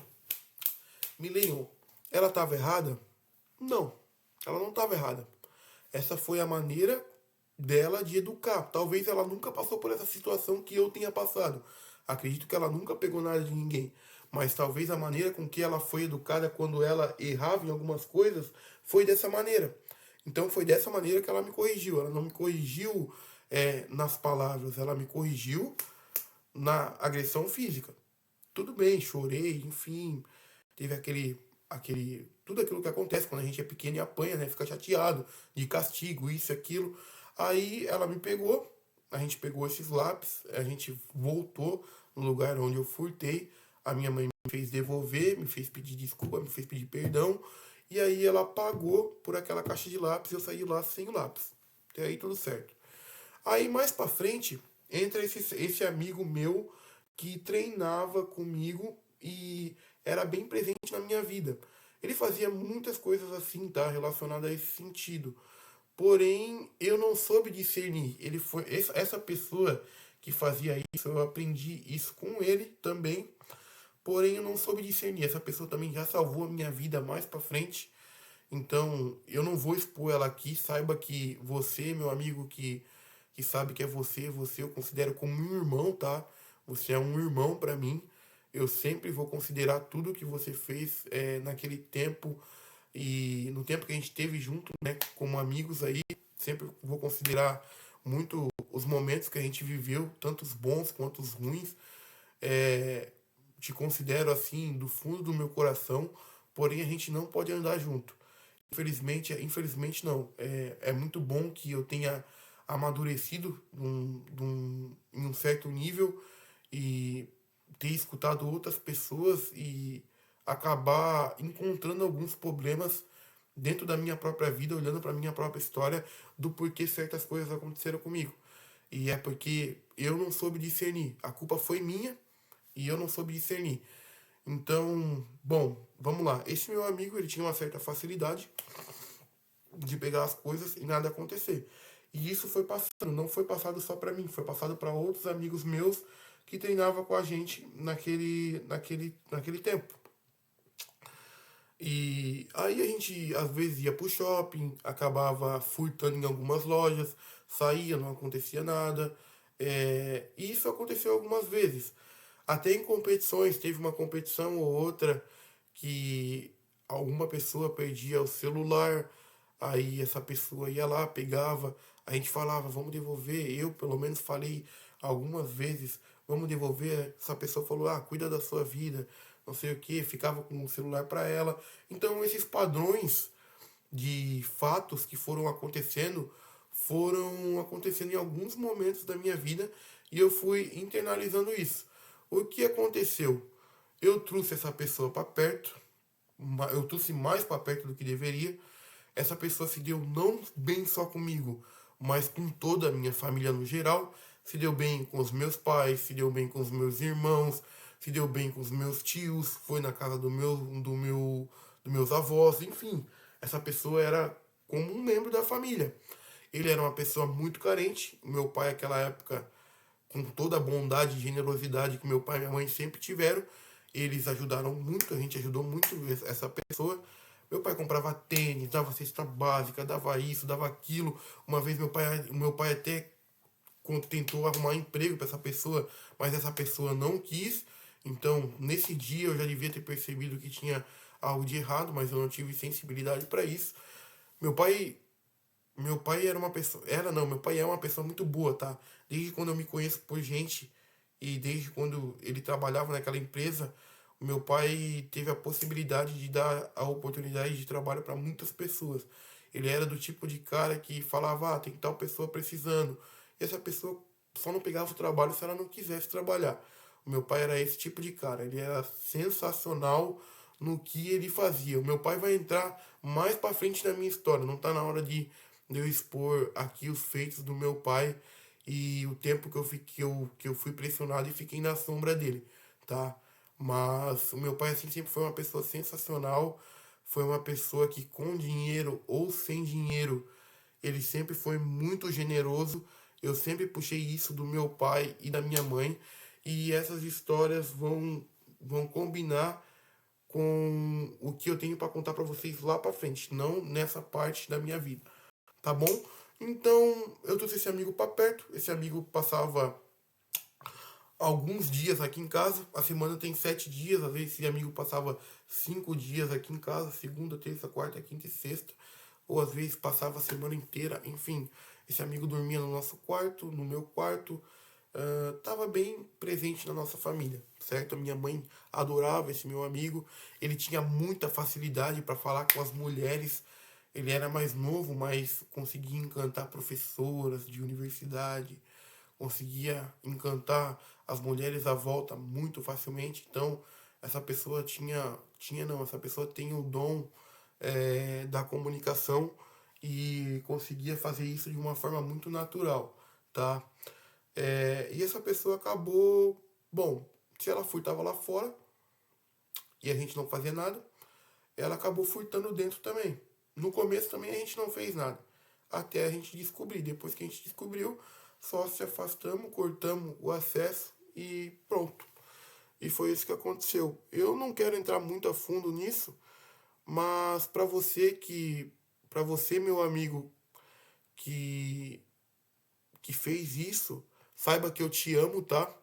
Me lenhou. Ela estava errada? Não, ela não estava errada. Essa foi a maneira dela de educar. Talvez ela nunca passou por essa situação que eu tenha passado. Acredito que ela nunca pegou nada de ninguém. Mas talvez a maneira com que ela foi educada quando ela errava em algumas coisas foi dessa maneira. Então foi dessa maneira que ela me corrigiu. Ela não me corrigiu nas palavras, ela me corrigiu na agressão física. Tudo bem, chorei, enfim, teve tudo aquilo que acontece quando a gente é pequeno e apanha, né? Fica chateado, de castigo, isso, aquilo. Aí ela me pegou, a gente pegou esses lápis, a gente voltou no lugar onde eu furtei, a minha mãe me fez devolver, me fez pedir desculpa, me fez pedir perdão, e aí ela pagou por aquela caixa de lápis, eu saí lá sem o lápis. Até aí tudo certo. Aí mais pra frente, entra esse amigo meu que treinava comigo e era bem presente na minha vida. Ele fazia muitas coisas assim, tá? Relacionadas a esse sentido. Porém, eu não soube discernir. Ele foi essa pessoa que fazia isso, eu aprendi isso com ele também. Porém, eu não soube discernir. Essa pessoa também já salvou a minha vida mais pra frente. Então, eu não vou expor ela aqui. Saiba que você, meu amigo, que sabe que é você eu considero como um irmão, tá? Você é um irmão pra mim. Eu sempre vou considerar tudo que você fez naquele tempo e no tempo que a gente teve junto, né, como amigos aí. Sempre vou considerar muito os momentos que a gente viveu, tanto os bons quanto os ruins. É, te considero assim do fundo do meu coração, porém a gente não pode andar junto. Infelizmente não. É muito bom que eu tenha amadurecido em um certo nível e ter escutado outras pessoas e acabar encontrando alguns problemas dentro da minha própria vida, olhando para minha própria história, do porquê certas coisas aconteceram comigo. E é porque eu não soube discernir. A culpa foi minha e eu não soube discernir. Então, bom, vamos lá. Esse meu amigo, ele tinha uma certa facilidade de pegar as coisas e nada acontecer. E isso foi passando, não foi passado só para mim, foi passado para outros amigos meus que treinavam com a gente naquele tempo. E aí a gente às vezes ia pro shopping, acabava furtando em algumas lojas, saía, não acontecia nada. E isso aconteceu algumas vezes. Até em competições, teve uma competição ou outra que alguma pessoa perdia o celular, aí essa pessoa ia lá, pegava, a gente falava, vamos devolver. Eu pelo menos falei algumas vezes, vamos devolver. Essa pessoa falou, ah, cuida da sua vida, não sei o que, ficava com o celular para ela. Então esses padrões de fatos que foram acontecendo em alguns momentos da minha vida e eu fui internalizando isso. O que aconteceu? Eu trouxe essa pessoa para perto, eu trouxe mais para perto do que deveria. Essa pessoa se deu não bem só comigo, mas com toda a minha família no geral. Se deu bem com os meus pais, se deu bem com os meus irmãos, se deu bem com os meus tios, foi na casa dos meus avós, enfim. Essa pessoa era como um membro da família. Ele era uma pessoa muito carente. O meu pai, naquela época, com toda a bondade e generosidade que meu pai e minha mãe sempre tiveram, eles ajudaram muito, a gente ajudou muito essa pessoa. Meu pai comprava tênis, dava cesta básica, dava isso, dava aquilo. Uma vez meu pai até tentou arrumar emprego para essa pessoa, mas essa pessoa não quis. Então, nesse dia eu já devia ter percebido que tinha algo de errado, mas eu não tive sensibilidade para isso. Meu pai meu pai era uma pessoa. Era não, meu pai é uma pessoa muito boa, tá? Desde quando eu me conheço por gente e desde quando ele trabalhava naquela empresa, o meu pai teve a possibilidade de dar a oportunidade de trabalho para muitas pessoas. Ele era do tipo de cara que falava, ah, tem tal pessoa precisando. E essa pessoa só não pegava o trabalho se ela não quisesse trabalhar. O meu pai era esse tipo de cara. Ele era sensacional no que ele fazia. O meu pai vai entrar mais para frente na minha história. Não tá na hora de eu expor aqui os feitos do meu pai e o tempo que eu fui pressionado e fiquei na sombra dele, tá? Mas o meu pai, assim, sempre foi uma pessoa sensacional, foi uma pessoa que com dinheiro ou sem dinheiro, ele sempre foi muito generoso. Eu sempre puxei isso do meu pai e da minha mãe, e essas histórias vão combinar com o que eu tenho para contar para vocês lá para frente, não nessa parte da minha vida, tá bom? Então, eu trouxe esse amigo para perto. Esse amigo passava alguns dias aqui em casa. A semana tem 7 dias. Às vezes, esse amigo passava 5 dias aqui em casa: segunda, terça, quarta, quinta e sexta. Ou às vezes passava a semana inteira. Enfim, esse amigo dormia no nosso quarto, no meu quarto. Tava bem presente na nossa família, certo? A minha mãe adorava esse meu amigo. Ele tinha muita facilidade para falar com as mulheres. Ele era mais novo, mas conseguia encantar professoras de universidade, conseguia encantar as mulheres à volta muito facilmente. Então, essa pessoa essa pessoa tem o dom da comunicação e conseguia fazer isso de uma forma muito natural, tá? E essa pessoa acabou, bom, se ela furtava lá fora e a gente não fazia nada, ela acabou furtando dentro também. No começo também a gente não fez nada. Até a gente descobrir. Depois que a gente descobriu, só se afastamos, cortamos o acesso e pronto. E foi isso que aconteceu. Eu não quero entrar muito a fundo nisso, mas para você, meu amigo, que que fez isso, saiba que eu te amo, tá?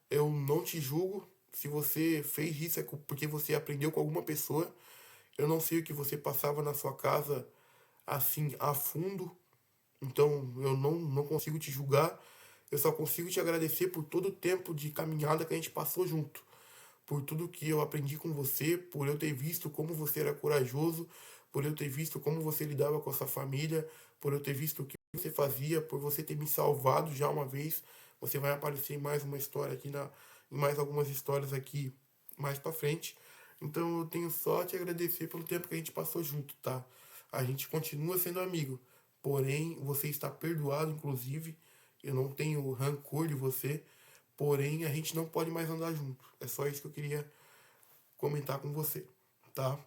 Eu não te julgo. Se você fez isso é porque você aprendeu com alguma pessoa. Eu não sei o que você passava na sua casa assim a fundo, então eu não consigo te julgar. Eu só consigo te agradecer por todo o tempo de caminhada que a gente passou junto, por tudo que eu aprendi com você, por eu ter visto como você era corajoso, por eu ter visto como você lidava com a sua família, por eu ter visto o que você fazia, por você ter me salvado já uma vez. Você vai aparecer em mais uma história aqui em mais algumas histórias aqui mais pra frente. Então eu tenho só a te agradecer pelo tempo que a gente passou junto, tá? A gente continua sendo amigo, porém você está perdoado, inclusive. Eu não tenho rancor de você, porém a gente não pode mais andar junto. É só isso que eu queria comentar com você, tá?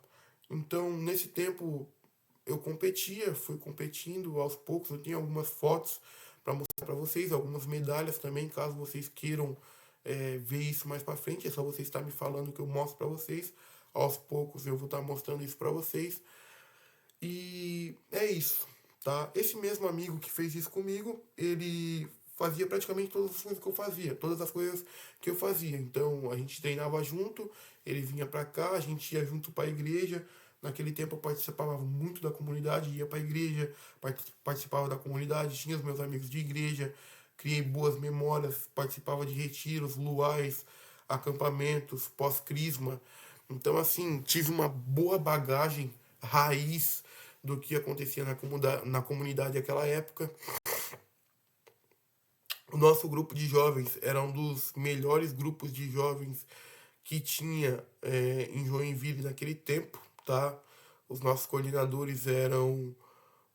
Então, nesse tempo eu competia, fui competindo aos poucos. Eu tenho algumas fotos para mostrar para vocês, algumas medalhas também, caso vocês queiram ver isso mais para frente. É só você estar me falando que eu mostro para vocês. Aos poucos eu vou estar mostrando isso para vocês. E é isso, tá? Esse mesmo amigo que fez isso comigo, ele fazia praticamente todas as coisas que eu fazia, todas as coisas que eu fazia. Então a gente treinava junto, ele vinha pra cá, a gente ia junto pra igreja. Naquele tempo eu participava muito da comunidade, ia pra igreja, participava da comunidade, tinha os meus amigos de igreja, criei boas memórias, participava de retiros, luais, acampamentos, pós-crisma. Então, assim, tive uma boa bagagem raiz do que acontecia na comunidade naquela época. O nosso grupo de jovens era um dos melhores grupos de jovens que tinha em Joinville naquele tempo, tá? Os nossos coordenadores eram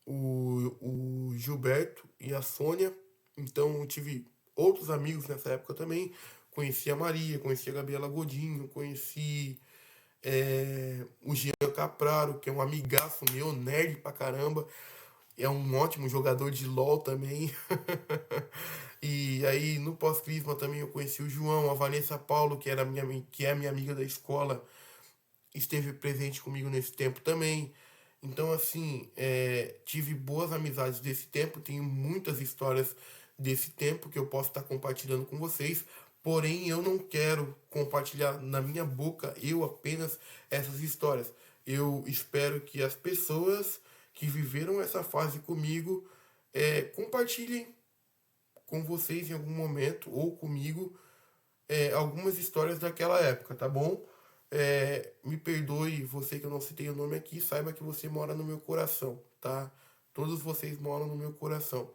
o Gilberto e a Sônia. Então eu tive outros amigos nessa época também. Conheci a Maria, conheci a Gabriela Godinho, conheci o Jean Capraro, que é um amigaço meu, nerd pra caramba. É um ótimo jogador de LoL também. E aí no pós-crisma também eu conheci o João, a Vanessa Paulo, que é minha amiga da escola, esteve presente comigo nesse tempo também. Então, assim, tive boas amizades desse tempo, tenho muitas histórias desse tempo que eu posso estar compartilhando com vocês, porém eu não quero compartilhar na minha boca eu apenas essas histórias. Eu espero que as pessoas que viveram essa fase comigo compartilhem com vocês em algum momento ou comigo algumas histórias daquela época, tá bom? Me perdoe você que eu não citei o nome aqui, saiba que você mora no meu coração, tá? Todos vocês moram no meu coração,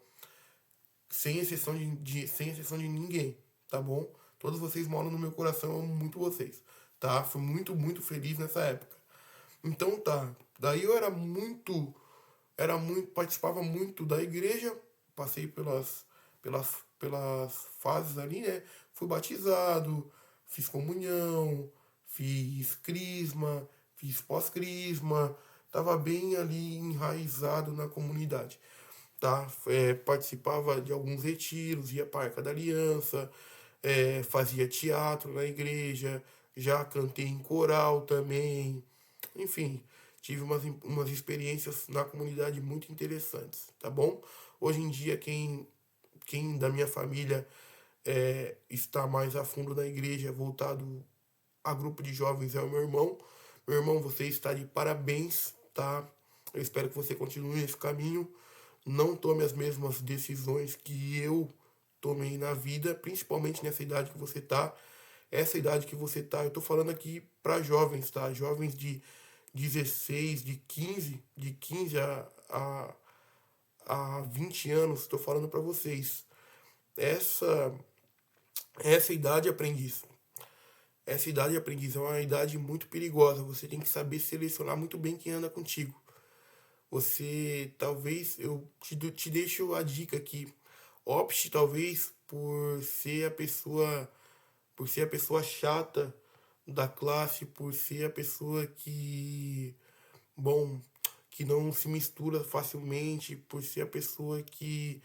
sem exceção de ninguém, tá bom? Todos vocês moram no meu coração, eu amo muito vocês, tá? Fui muito, muito feliz nessa época. Então tá, daí eu participava muito da igreja, passei pelas fases ali, né? Fui batizado, fiz comunhão, fiz crisma, fiz pós-crisma, tava bem ali enraizado na comunidade, tá? Participava de alguns retiros, ia para a Arca da Aliança, fazia teatro na igreja, já cantei em coral também, enfim, tive umas experiências na comunidade muito interessantes, tá bom? Hoje em dia, quem da minha família está mais a fundo na igreja, voltado a grupo de jovens, é o meu irmão. Meu irmão, você está de parabéns, tá? Eu espero que você continue nesse caminho. Não tome as mesmas decisões que eu tomei na vida, principalmente nessa idade que você tá. Essa idade que você tá, eu tô falando aqui para jovens, tá? Jovens de 16, de quinze a 20 anos, estou falando para vocês. Essa essa idade, aprendiz. Essa idade, aprendiz, é uma idade muito perigosa. Você tem que saber selecionar muito bem quem anda contigo. Você, talvez, eu te deixo a dica aqui. Opte, talvez, por ser a pessoa chata da classe, por ser a pessoa bom, que não se mistura facilmente, por ser a pessoa que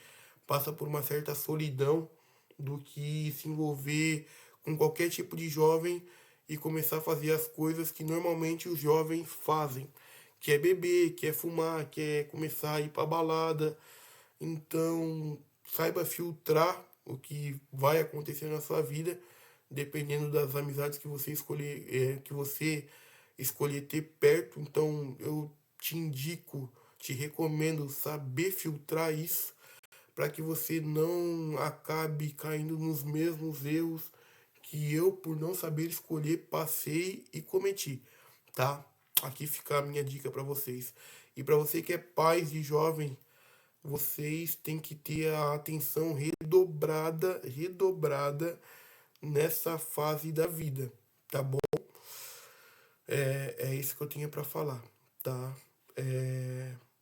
passa por uma certa solidão, do que se envolver com qualquer tipo de jovem e começar a fazer as coisas que normalmente os jovens fazem, que é beber, que é fumar, que é começar a ir para balada. Então, saiba filtrar o que vai acontecer na sua vida, dependendo das amizades que você escolher ter perto. Então, eu te indico, te recomendo saber filtrar isso para que você não acabe caindo nos mesmos erros que eu, por não saber escolher, passei e cometi, tá? Aqui fica a minha dica para vocês. E para você que é pai de jovem, vocês têm que ter a atenção redobrada nessa fase da vida, tá bom? É isso que eu tinha para falar, tá?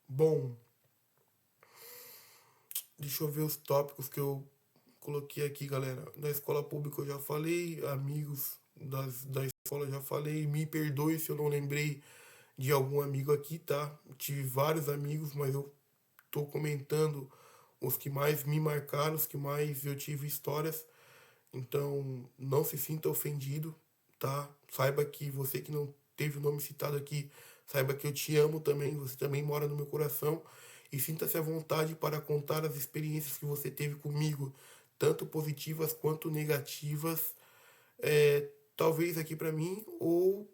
Bom, deixa eu ver os tópicos que eu coloquei aqui, galera. Da escola pública eu já falei, amigos da escola eu já falei. Me perdoe se eu não lembrei de algum amigo aqui, tá? Tive vários amigos, mas eu tô comentando os que mais me marcaram, os que mais eu tive histórias. Então, não se sinta ofendido, tá? Saiba que você que não teve o nome citado aqui, saiba que eu te amo também, você também mora no meu coração. E sinta-se à vontade para contar as experiências que você teve comigo, tanto positivas quanto negativas, talvez aqui para mim ou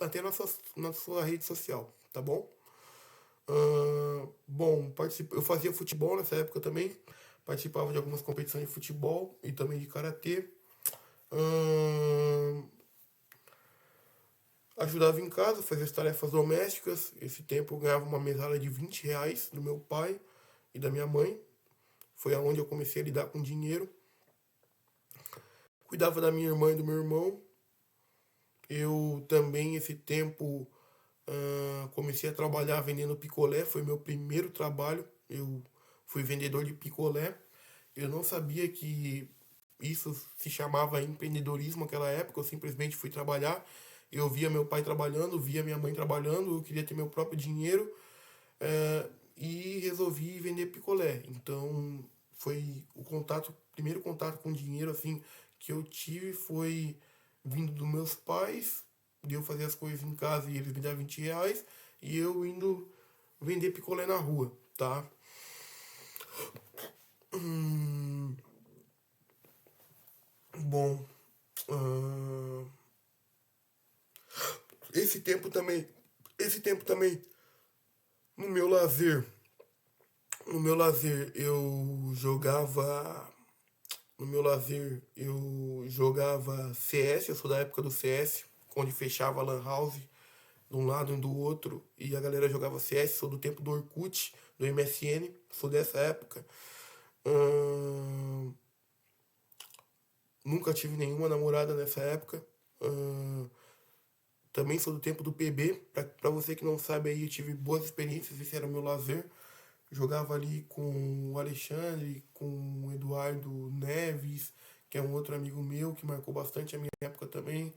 até na sua rede social, tá bom? Bom, eu fazia futebol nessa época também, participava de algumas competições de futebol e também de karatê. Ahn, Ajudava em casa, fazia as tarefas domésticas. Esse tempo eu ganhava uma mesada de R$ 20 do meu pai e da minha mãe. Foi aonde eu comecei a lidar com dinheiro. Cuidava da minha irmã e do meu irmão. Eu também, esse tempo, comecei a trabalhar vendendo picolé. Foi meu primeiro trabalho. Eu fui vendedor de picolé. Eu não sabia que isso se chamava empreendedorismo naquela época. Eu simplesmente fui trabalhar. Eu via meu pai trabalhando, via minha mãe trabalhando. Eu queria ter meu próprio dinheiro, e resolvi vender picolé. Então, foi o primeiro contato com dinheiro assim que eu tive foi vindo dos meus pais, de eu fazer as coisas em casa e eles me davam R$ 20 e eu indo vender picolé na rua, tá? Bom, ah, esse tempo também, esse tempo também no meu lazer, no meu lazer eu jogava CS. Eu sou da época do CS, onde fechava a Lan House de um lado e do outro, e a galera jogava CS. Sou do tempo do Orkut, do MSN, sou dessa época. Ahn, Nunca tive nenhuma namorada nessa época. Ahn, Também sou do tempo do PB. Pra você que não sabe aí, eu tive boas experiências, esse era o meu lazer. Jogava ali com o Alexandre, com o Eduardo Neves, que é um outro amigo meu que marcou bastante a minha época também.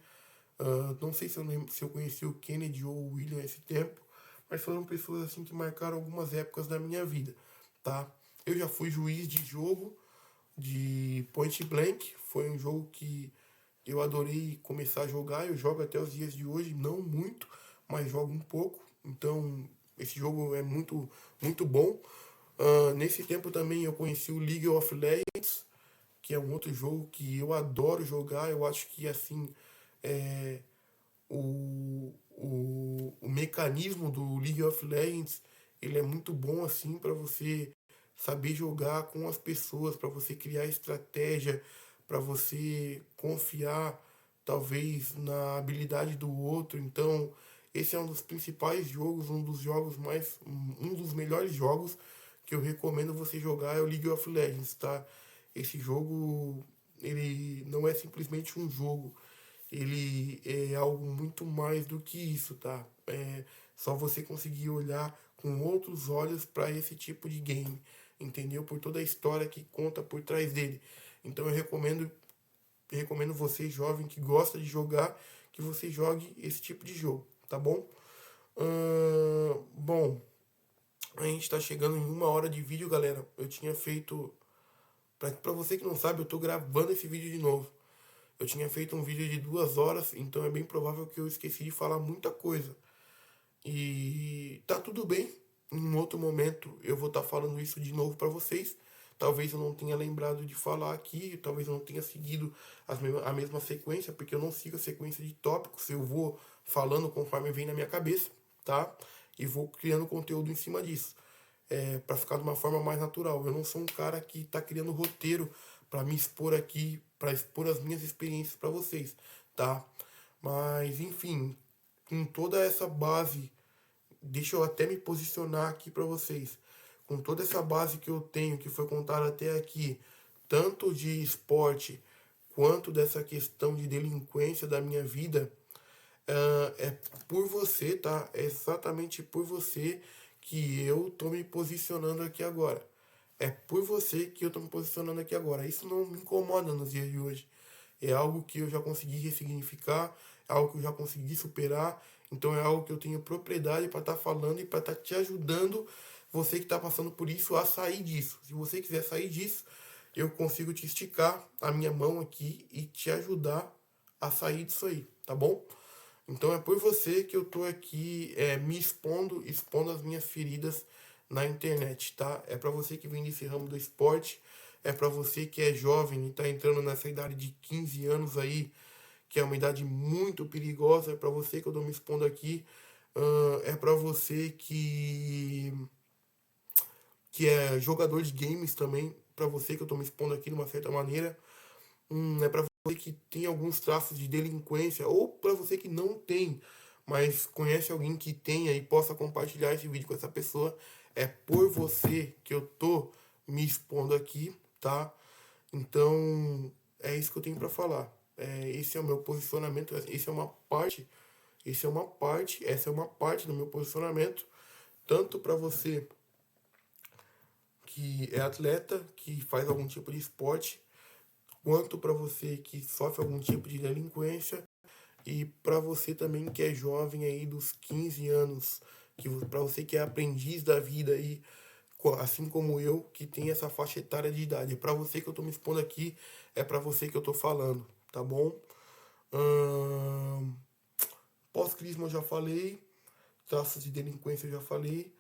Não sei se eu conheci o Kennedy ou o William esse tempo, mas foram pessoas assim que marcaram algumas épocas da minha vida, tá? Eu já fui juiz de jogo de Point Blank. Foi um jogo que eu adorei começar a jogar. Eu jogo até os dias de hoje, não muito, mas jogo um pouco. Então, esse jogo é muito, muito bom. Nesse tempo também eu conheci o League of Legends, que é um outro jogo que eu adoro jogar. Eu acho que assim, é, o mecanismo do League of Legends ele é muito bom assim para você saber jogar com as pessoas, para você criar estratégia, para você confiar talvez na habilidade do outro. Então, esse é um dos principais jogos, um dos melhores jogos que eu recomendo você jogar é o League of Legends, tá? Esse jogo, ele não é simplesmente um jogo, ele é algo muito mais do que isso, tá? É só você conseguir olhar com outros olhos para esse tipo de game, entendeu? Por toda a história que conta por trás dele. Então eu recomendo você, jovem que gosta de jogar, que você jogue esse tipo de jogo, tá bom? Bom, a gente tá chegando em 1 hora de vídeo, galera. Eu tinha feito. Pra você que não sabe, eu tô gravando esse vídeo de novo. Eu tinha feito um vídeo de 2 horas, então é bem provável que eu esqueci de falar muita coisa. E tá tudo bem. Em um outro momento eu vou estar falando isso de novo para vocês. Talvez eu não tenha lembrado de falar aqui, talvez eu não tenha seguido a mesma sequência, porque eu não sigo a sequência de tópicos. Eu vou falando conforme vem na minha cabeça, tá? E vou criando conteúdo em cima disso, para ficar de uma forma mais natural. Eu não sou um cara que tá criando roteiro para me expor aqui, para expor as minhas experiências para vocês, tá? Mas enfim, com toda essa base, deixa eu até me posicionar aqui para vocês. Com toda essa base que eu tenho, que foi contada até aqui, tanto de esporte quanto dessa questão de delinquência da minha vida, É por você, tá? É exatamente por você que eu tô me posicionando aqui agora. É por você que eu tô me posicionando aqui agora. Isso não me incomoda nos dias de hoje. É algo que eu já consegui ressignificar, é algo que eu já consegui superar. Então é algo que eu tenho propriedade para estar falando e para estar te ajudando, você que está passando por isso, a sair disso. Se você quiser sair disso, eu consigo te esticar a minha mão aqui e te ajudar a sair disso aí, tá bom? Então é por você que eu tô aqui me expondo as minhas feridas na internet, tá? É para você que vem desse ramo do esporte, é para você que é jovem e tá entrando nessa idade de 15 anos aí, que é uma idade muito perigosa, é para você que eu tô me expondo aqui, é para você que é jogador de games também, para você que eu tô me expondo aqui de uma certa maneira, é para você que tem alguns traços de delinquência, ou para você que não tem, mas conhece alguém que tenha e possa compartilhar esse vídeo com essa pessoa. É por você que eu tô me expondo aqui, tá? Então, é isso que eu tenho para falar. Esse é o meu posicionamento, essa é uma parte do meu posicionamento, tanto para você que é atleta, que faz algum tipo de esporte, quanto para você que sofre algum tipo de delinquência e para você também que é jovem aí dos 15 anos, que para você que é aprendiz da vida aí, assim como eu, que tem essa faixa etária de idade. É para você que eu tô me expondo aqui, é para você que eu tô falando, tá bom? Ahn, Pós-crisma eu já falei, traços de delinquência eu já falei.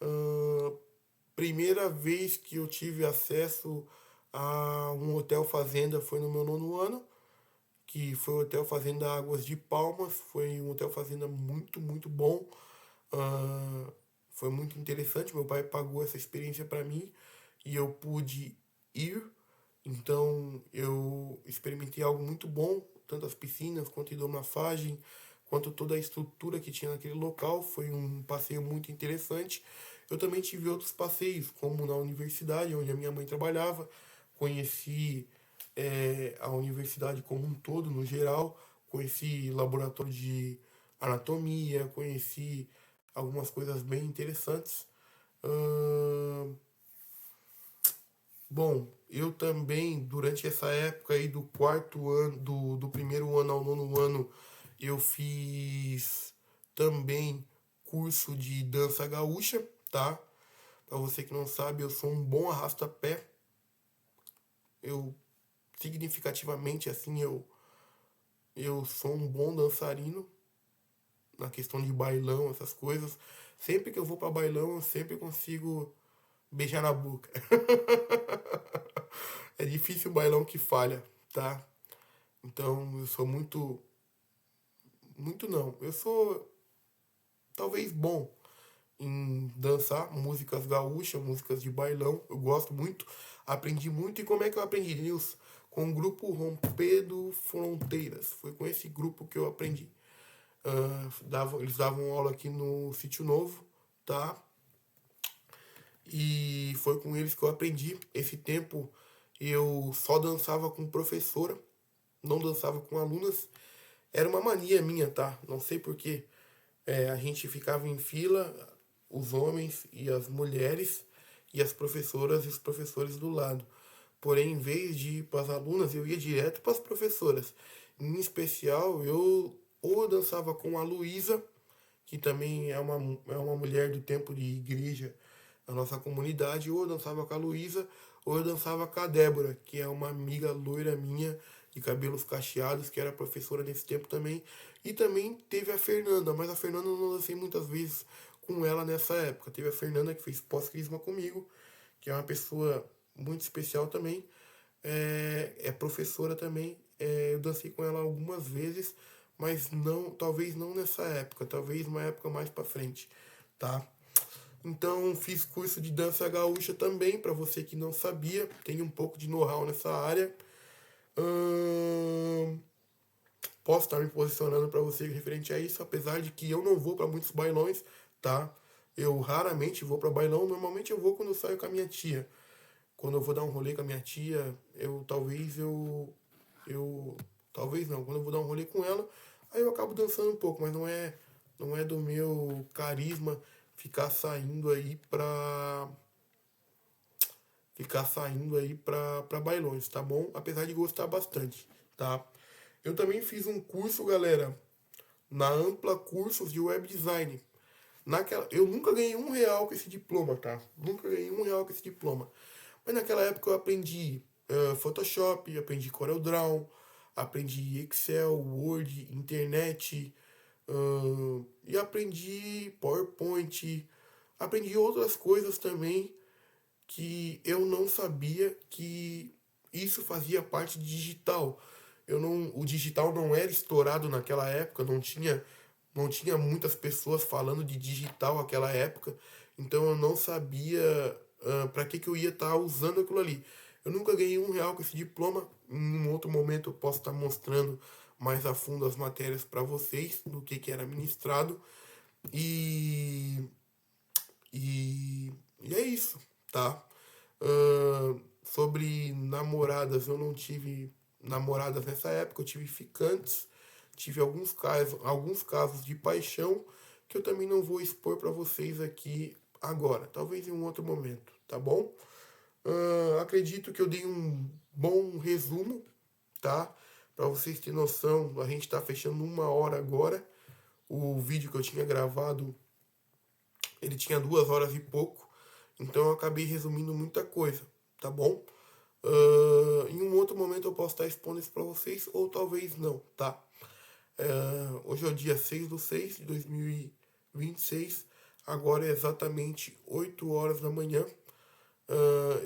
Ahn, Primeira vez que eu tive acesso a um hotel fazenda foi no meu nono ano, que foi o Hotel Fazenda Águas de Palmas. Foi um hotel fazenda muito, muito bom. Ah, Foi muito interessante. Meu pai pagou essa experiência para mim e eu pude ir. Então eu experimentei algo muito bom, tanto as piscinas quanto a hidromassagem, quanto toda a estrutura que tinha naquele local. Foi um passeio muito interessante. Eu também tive outros passeios, como na universidade, onde a minha mãe trabalhava. Conheci a universidade como um todo, no geral. Conheci laboratório de anatomia, conheci algumas coisas bem interessantes. Ahn, Bom, eu também, durante essa época aí do quarto ano, do primeiro ano ao nono ano, eu fiz também curso de dança gaúcha, tá? Pra você que não sabe, eu sou um bom arrasta-pé. Eu, significativamente, assim, eu sou um bom dançarino na questão de bailão, essas coisas. Sempre que eu vou pra bailão, eu sempre consigo beijar na boca. É difícil o bailão que falha, tá? Então eu sou muito. Muito não. Eu sou talvez bom em dançar músicas gaúchas, músicas de bailão. Eu gosto muito. Aprendi muito. E como é que eu aprendi, Nilson? Com o grupo Rompendo Fronteiras. Foi com esse grupo que eu aprendi. Eles davam aula aqui no Sítio Novo, tá? E foi com eles que eu aprendi. Esse tempo eu só dançava com professora, não dançava com alunas. Era uma mania minha, tá? Não sei porquê. A gente ficava em fila, os homens e as mulheres, e as professoras e os professores do lado. Porém, em vez de ir para as alunas, eu ia direto para as professoras. Em especial, eu ou eu dançava com a Luísa, que também é uma mulher do tempo de igreja na nossa comunidade, ou eu dançava com a Luísa, ou eu dançava com a Débora, que é uma amiga loira minha, de cabelos cacheados, que era professora nesse tempo também. E também teve a Fernanda, mas a Fernanda eu não dancei muitas vezes com ela nessa época. Teve a Fernanda que fez pós-crisma comigo, que é uma pessoa muito especial também. É professora também. Eu dancei com ela algumas vezes, mas não, talvez não nessa época, talvez uma época mais pra frente, tá? Então fiz curso de dança gaúcha também, para você que não sabia, tenho um pouco de know-how nessa área. Hum, Posso estar me posicionando para você referente a isso, apesar de que eu não vou para muitos bailões, tá? Eu raramente vou para bailão, normalmente eu vou quando eu saio com a minha tia. Quando eu vou dar um rolê com a minha tia, eu talvez não, quando eu vou dar um rolê com ela, Aí eu acabo dançando um pouco, mas não é do meu carisma ficar saindo aí pra bailões, tá bom? Apesar de gostar bastante, tá? Eu também fiz um curso, galera, na Ampla Cursos de Web Design. Eu nunca ganhei R$ 1 com esse diploma, tá? Nunca ganhei R$ 1 com esse diploma. Mas naquela época eu aprendi Photoshop, aprendi CorelDRAW, aprendi Excel, Word, internet, e aprendi PowerPoint, aprendi outras coisas também que eu não sabia que isso fazia parte de digital. O digital não era estourado naquela época, não tinha muitas pessoas falando de digital naquela época, então eu não sabia para que eu ia estar usando aquilo ali. Eu nunca ganhei R$ 1 com esse diploma. Em um outro momento eu posso estar mostrando mais a fundo as matérias para vocês, do que era ministrado. E, e é isso, tá? Sobre namoradas, eu não tive namoradas nessa época, eu tive ficantes, tive alguns casos de paixão que eu também não vou expor para vocês aqui agora, talvez em um outro momento, tá bom? Acredito que eu dei um bom resumo, tá? Para vocês terem noção, a gente está fechando 1 hora agora. O vídeo que eu tinha gravado, ele tinha 2 horas e pouco, então eu acabei resumindo muita coisa, tá bom? Em um outro momento eu posso estar expondo isso para vocês, ou talvez não, tá? Hoje é o dia 6/6 de 2026, agora é exatamente 8 horas da manhã.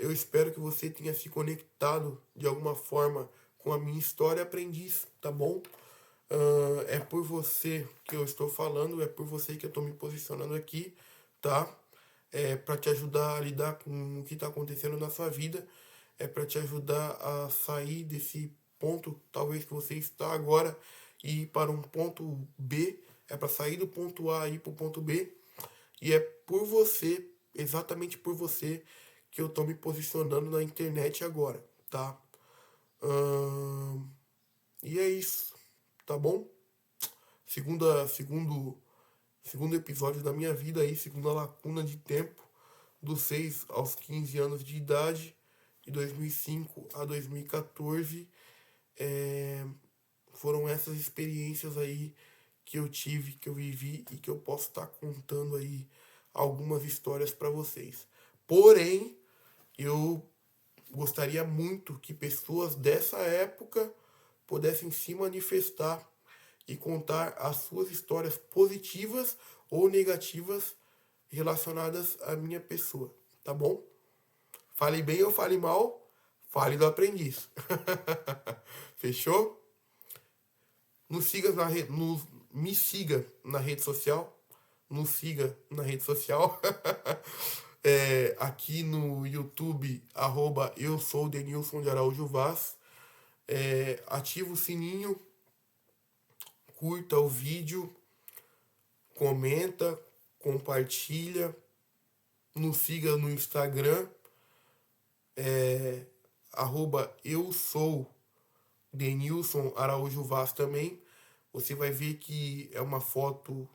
Eu espero que você tenha se conectado de alguma forma com a minha história, aprendiz, tá bom? É por você que eu estou falando, é por você que eu estou me posicionando aqui, tá? É para te ajudar a lidar com o que está acontecendo na sua vida, é para te ajudar a sair desse ponto, talvez que você está agora, e ir para um ponto B, é para sair do ponto A e ir para o ponto B, e é por você, exatamente por você, que eu estou me posicionando na internet agora, tá? E é isso, tá bom? Segundo episódio da minha vida aí, segunda lacuna de tempo, dos 6 aos 15 anos de idade, de 2005 a 2014, foram essas experiências aí que eu tive, que eu vivi e que eu posso estar contando aí algumas histórias para vocês. Porém, eu gostaria muito que pessoas dessa época pudessem se manifestar e contar as suas histórias positivas ou negativas relacionadas à minha pessoa, tá bom? Fale bem ou fale mal, fale do aprendiz. Fechou? Me siga na rede social. Nos siga na rede social. Aqui no YouTube, eu sou Denilson de Araújo Vaz. Ativa o sininho, curta o vídeo, comenta, compartilha, nos siga no Instagram, eu sou Denilson Araújo Vaz também. Você vai ver que é uma foto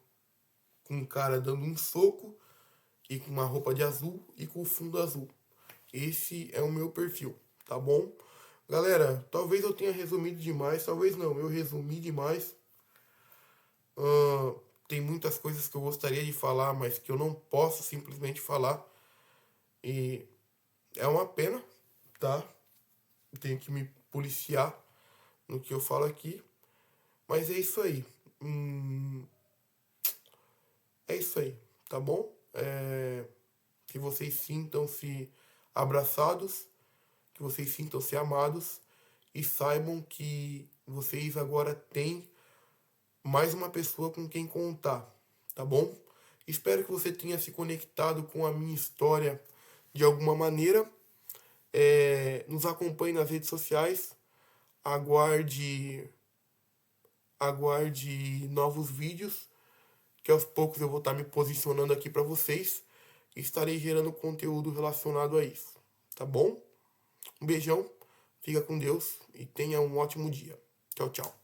com um cara dando um soco e com uma roupa de azul e com fundo azul. Esse é o meu perfil, tá bom? Galera, talvez eu tenha resumido demais, talvez não, eu resumi demais. Tem muitas coisas que eu gostaria de falar, mas que eu não posso simplesmente falar. E é uma pena, tá? Tenho que me policiar no que eu falo aqui. Mas é isso aí. É isso aí, tá bom? Que vocês sintam-se abraçados, que vocês sintam-se amados e saibam que vocês agora têm mais uma pessoa com quem contar, tá bom? Espero que você tenha se conectado com a minha história de alguma maneira. Nos acompanhe nas redes sociais. Aguarde novos vídeos, que aos poucos eu vou estar me posicionando aqui para vocês. E estarei gerando conteúdo relacionado a isso, tá bom? Um beijão, fica com Deus e tenha um ótimo dia. Tchau, tchau.